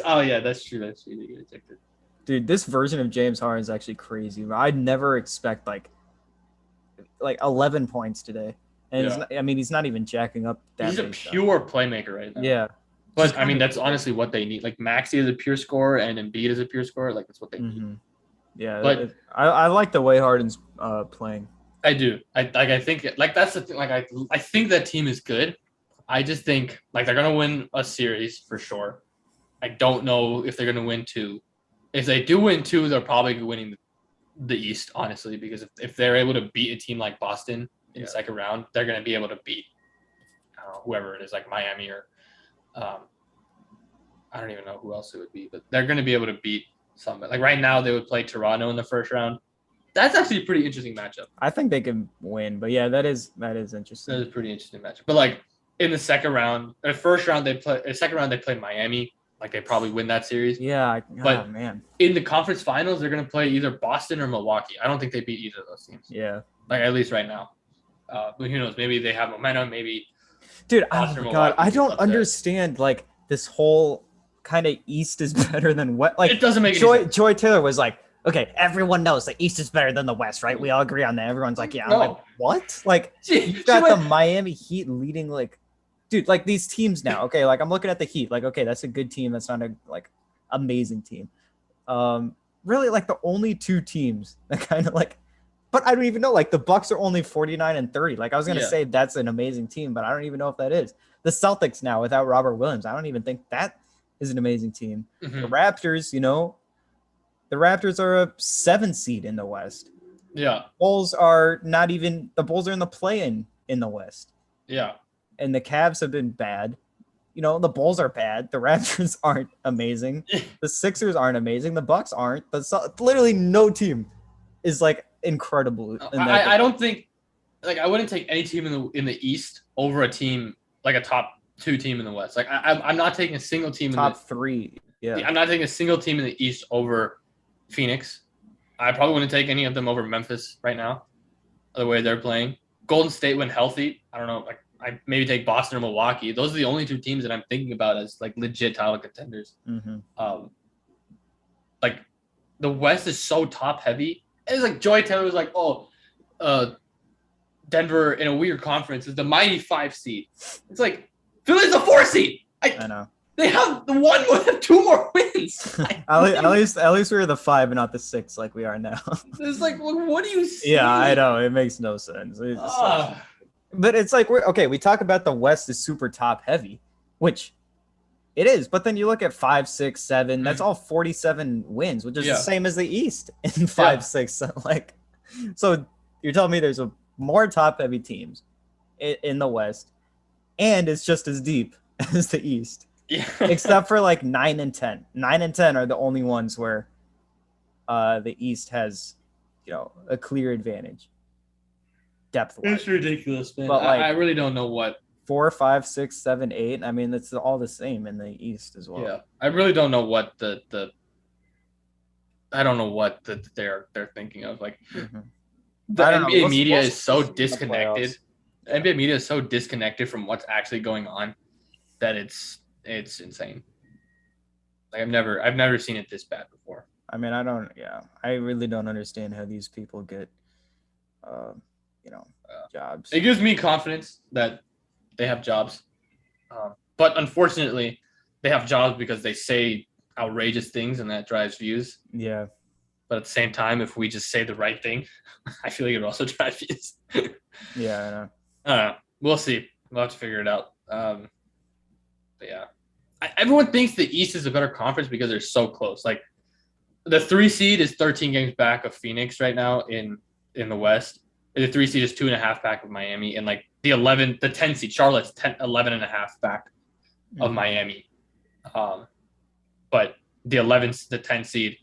Oh, yeah, that's true. That's true. He got ejected. Dude, this version of James Harden is actually crazy. I'd never expect like 11 points today. And he's not even jacking up that. He's a pure playmaker right now. Yeah. But I mean, that's honestly what they need. Like Maxey is a pure scorer and Embiid is a pure scorer. Like that's what they need. Yeah. But I like the way Harden's playing. I do. I think like that's the thing. Like I think that team is good. I just think like they're gonna win a series for sure. I don't know if they're gonna win 2. If they do win 2, they're probably winning the East, honestly, because if they're able to beat a team like Boston in the second round, they're going to be able to beat whoever it is, like Miami or I don't even know who else it would be, but they're going to be able to beat somebody. Like right now, they would play Toronto in the first round. That's actually a pretty interesting matchup. I think they can win, but yeah, that is interesting. That is a pretty interesting matchup. But like in the second round, second round they play Miami. Like they probably win that series. Yeah, but man, in the conference finals, they're going to play either Boston or Milwaukee. I don't think they beat either of those teams. Yeah, like at least right now. But who knows? Maybe they have momentum. Maybe. Dude, oh my God, I don't understand like this whole kind of East is better than West. Like it doesn't make any sense. Joy Taylor was like, okay, everyone knows the East is better than the West, right? We all agree on that. Everyone's like, yeah. I'm like, what? Like you've got the Miami Heat leading like. Dude, like these teams now, okay, like I'm looking at the Heat, like, okay, that's a good team. That's not a like amazing team. Really like the only 2 teams that kind of like, but I don't even know, like the Bucks are only 49 and 30. Like I was going to say that's an amazing team, but I don't even know if that is. The Celtics now without Robert Williams, I don't even think that is an amazing team. Mm-hmm. The Raptors, the Raptors are a 7 seed in the West. Yeah. The Bulls are in the play-in in the West. Yeah. And the Cavs have been bad. The Bulls are bad. The Raptors aren't amazing. The Sixers aren't amazing. The Bucks aren't. Literally no team is like incredible. I don't think like I wouldn't take any team in the East over a team like a top 2 team in the West. Like I'm not taking a single team top 3. Yeah. I'm not taking a single team in the East over Phoenix. I probably wouldn't take any of them over Memphis right now. The way they're playing. Golden State when healthy. I don't know. Like I maybe take Boston or Milwaukee. Those are the only 2 teams that I'm thinking about as like legit title contenders. Mm-hmm. Like the West is so top heavy. It's like Joy Taylor was like, Denver in a weird conference is the mighty 5 seed. It's like Philly's the 4 seed. I know. They have the one with 2 more wins. At least we were the 5 and not the 6 like we are now. It's like, what do you see? Yeah, I know. It makes no sense. But it's like we talk about the West is super top heavy, which it is. But then you look at 5, 6, 7. That's all 47 wins, which is the same as the East in 5, 6. Like, so you're telling me there's more top heavy teams in the West, and it's just as deep as the East. Yeah. Except for like 9 and 10. 9 and 10 are the only ones where the East has, a clear advantage. Depth-wise. It's ridiculous, man. But I really don't know what 4, 5, 6, 7, 8. I mean, it's all the same in the East as well. Yeah, I really don't know what I don't know what they're thinking of. Like the NBA media is so disconnected. The NBA media is so disconnected from what's actually going on that it's insane. Like I've never seen it this bad before. I mean, I really don't understand how these people get jobs. It gives me confidence that they have jobs. But unfortunately, they have jobs because they say outrageous things and that drives views. Yeah. But at the same time, if we just say the right thing, I feel like it would also drive views. Yeah, I know. I don't know. We'll see. We'll have to figure it out. But yeah. Everyone thinks the East is a better conference because they're so close. Like the 3 seed is 13 games back of Phoenix right now in the West. The 3 seed is 2.5 back of Miami. And like the 10 seed, Charlotte's 11.5 back of Miami. But the 10 seed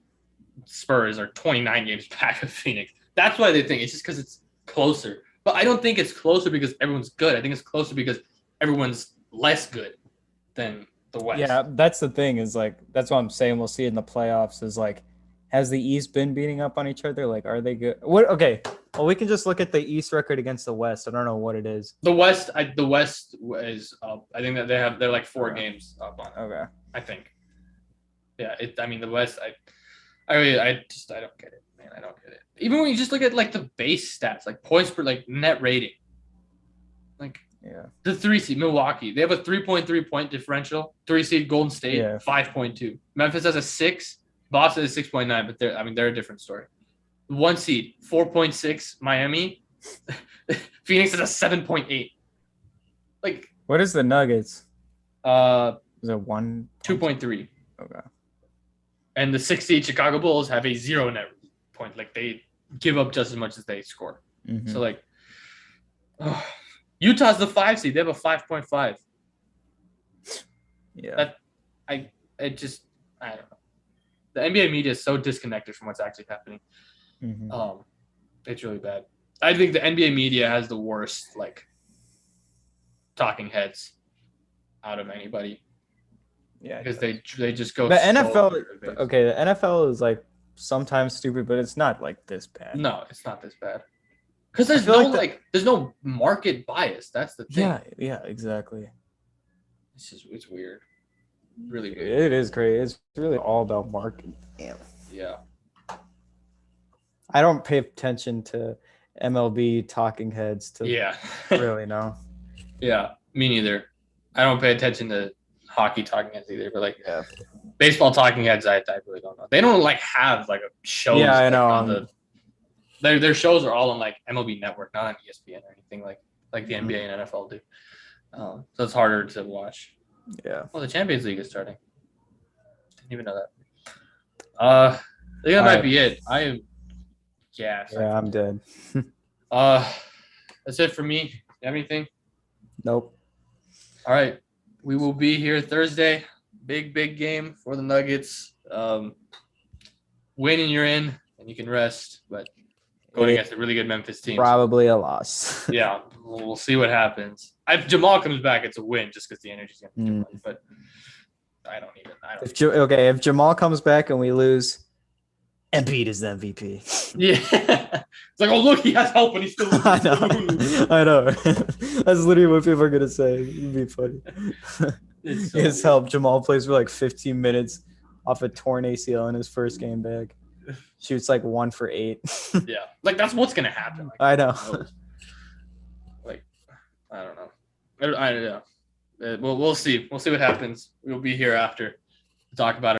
Spurs are 29 games back of Phoenix. That's why they think it's just because it's closer. But I don't think it's closer because everyone's good. I think it's closer because everyone's less good than the West. Yeah, that's the thing is like, that's what I'm saying. We'll see in the playoffs is like, has the East been beating up on each other? Like, are they good? What? Okay. Well, we can just look at the East record against the West. I don't know what it is. The West is up. I think that they're like 4 games up on it. Okay. I think. Yeah. The West, I don't get it, man. I don't get it. Even when you just look at like the base stats, like points per like net rating, like the 3 seed Milwaukee, they have a 3.3 point differential. 3 seed Golden State 5.2. Memphis has a 6. Boston is 6.9, but they're a different story. 1 seed 4.6 Miami. Phoenix is a 7.8. Like what is the Nuggets? Is it 1? 2.3. Okay. And the 6 seed Chicago Bulls have a 0 net point. Like they give up just as much as they score. Mm-hmm. So like, Utah's the 5 seed. They have a 5.5. Yeah. I don't know. The NBA media is so disconnected from what's actually happening. Mm-hmm. It's really bad. I think the NBA media has the worst like talking heads out of anybody. Yeah, because they just go. The NFL, okay, the NFL is like sometimes stupid, but it's not like this bad. No, it's not this bad. Because there's no there's no market bias. That's the thing. Yeah, exactly. It's weird. Really weird. It is crazy. It's really all about market. Damn. Yeah. I don't pay attention to MLB talking heads to really know. Yeah, me neither. I don't pay attention to hockey talking heads either, but like baseball talking heads, I really don't know. They don't like have like a show. Yeah, I know. Their shows are all on like MLB Network, not on ESPN or anything like the NBA and NFL do. So it's harder to watch. Yeah. Well, the Champions League is starting. Didn't even know that. I think that might be it. I am gassed. Yeah, I'm dead. That's it for me. You have anything? Nope. All right. We will be here Thursday. Big game for the Nuggets. Win and you're in, and you can rest. But going against a really good Memphis team. Probably a loss. Yeah. We'll see what happens. If Jamal comes back, it's a win just because the energy's going to be different. But I don't. If Jamal comes back and we lose, Embiid is the MVP. Yeah. It's like, oh, look, he has help and he's still losing. I know. That's literally what people are going to say. It'd be funny. His help. Jamal plays for like 15 minutes off a torn ACL in his first game back. Shoots like 1 for 8. Yeah. Like, that's what's going to happen. Like, I know. I don't know. I don't know. We'll see. We'll see what happens. We'll be here after to talk about it.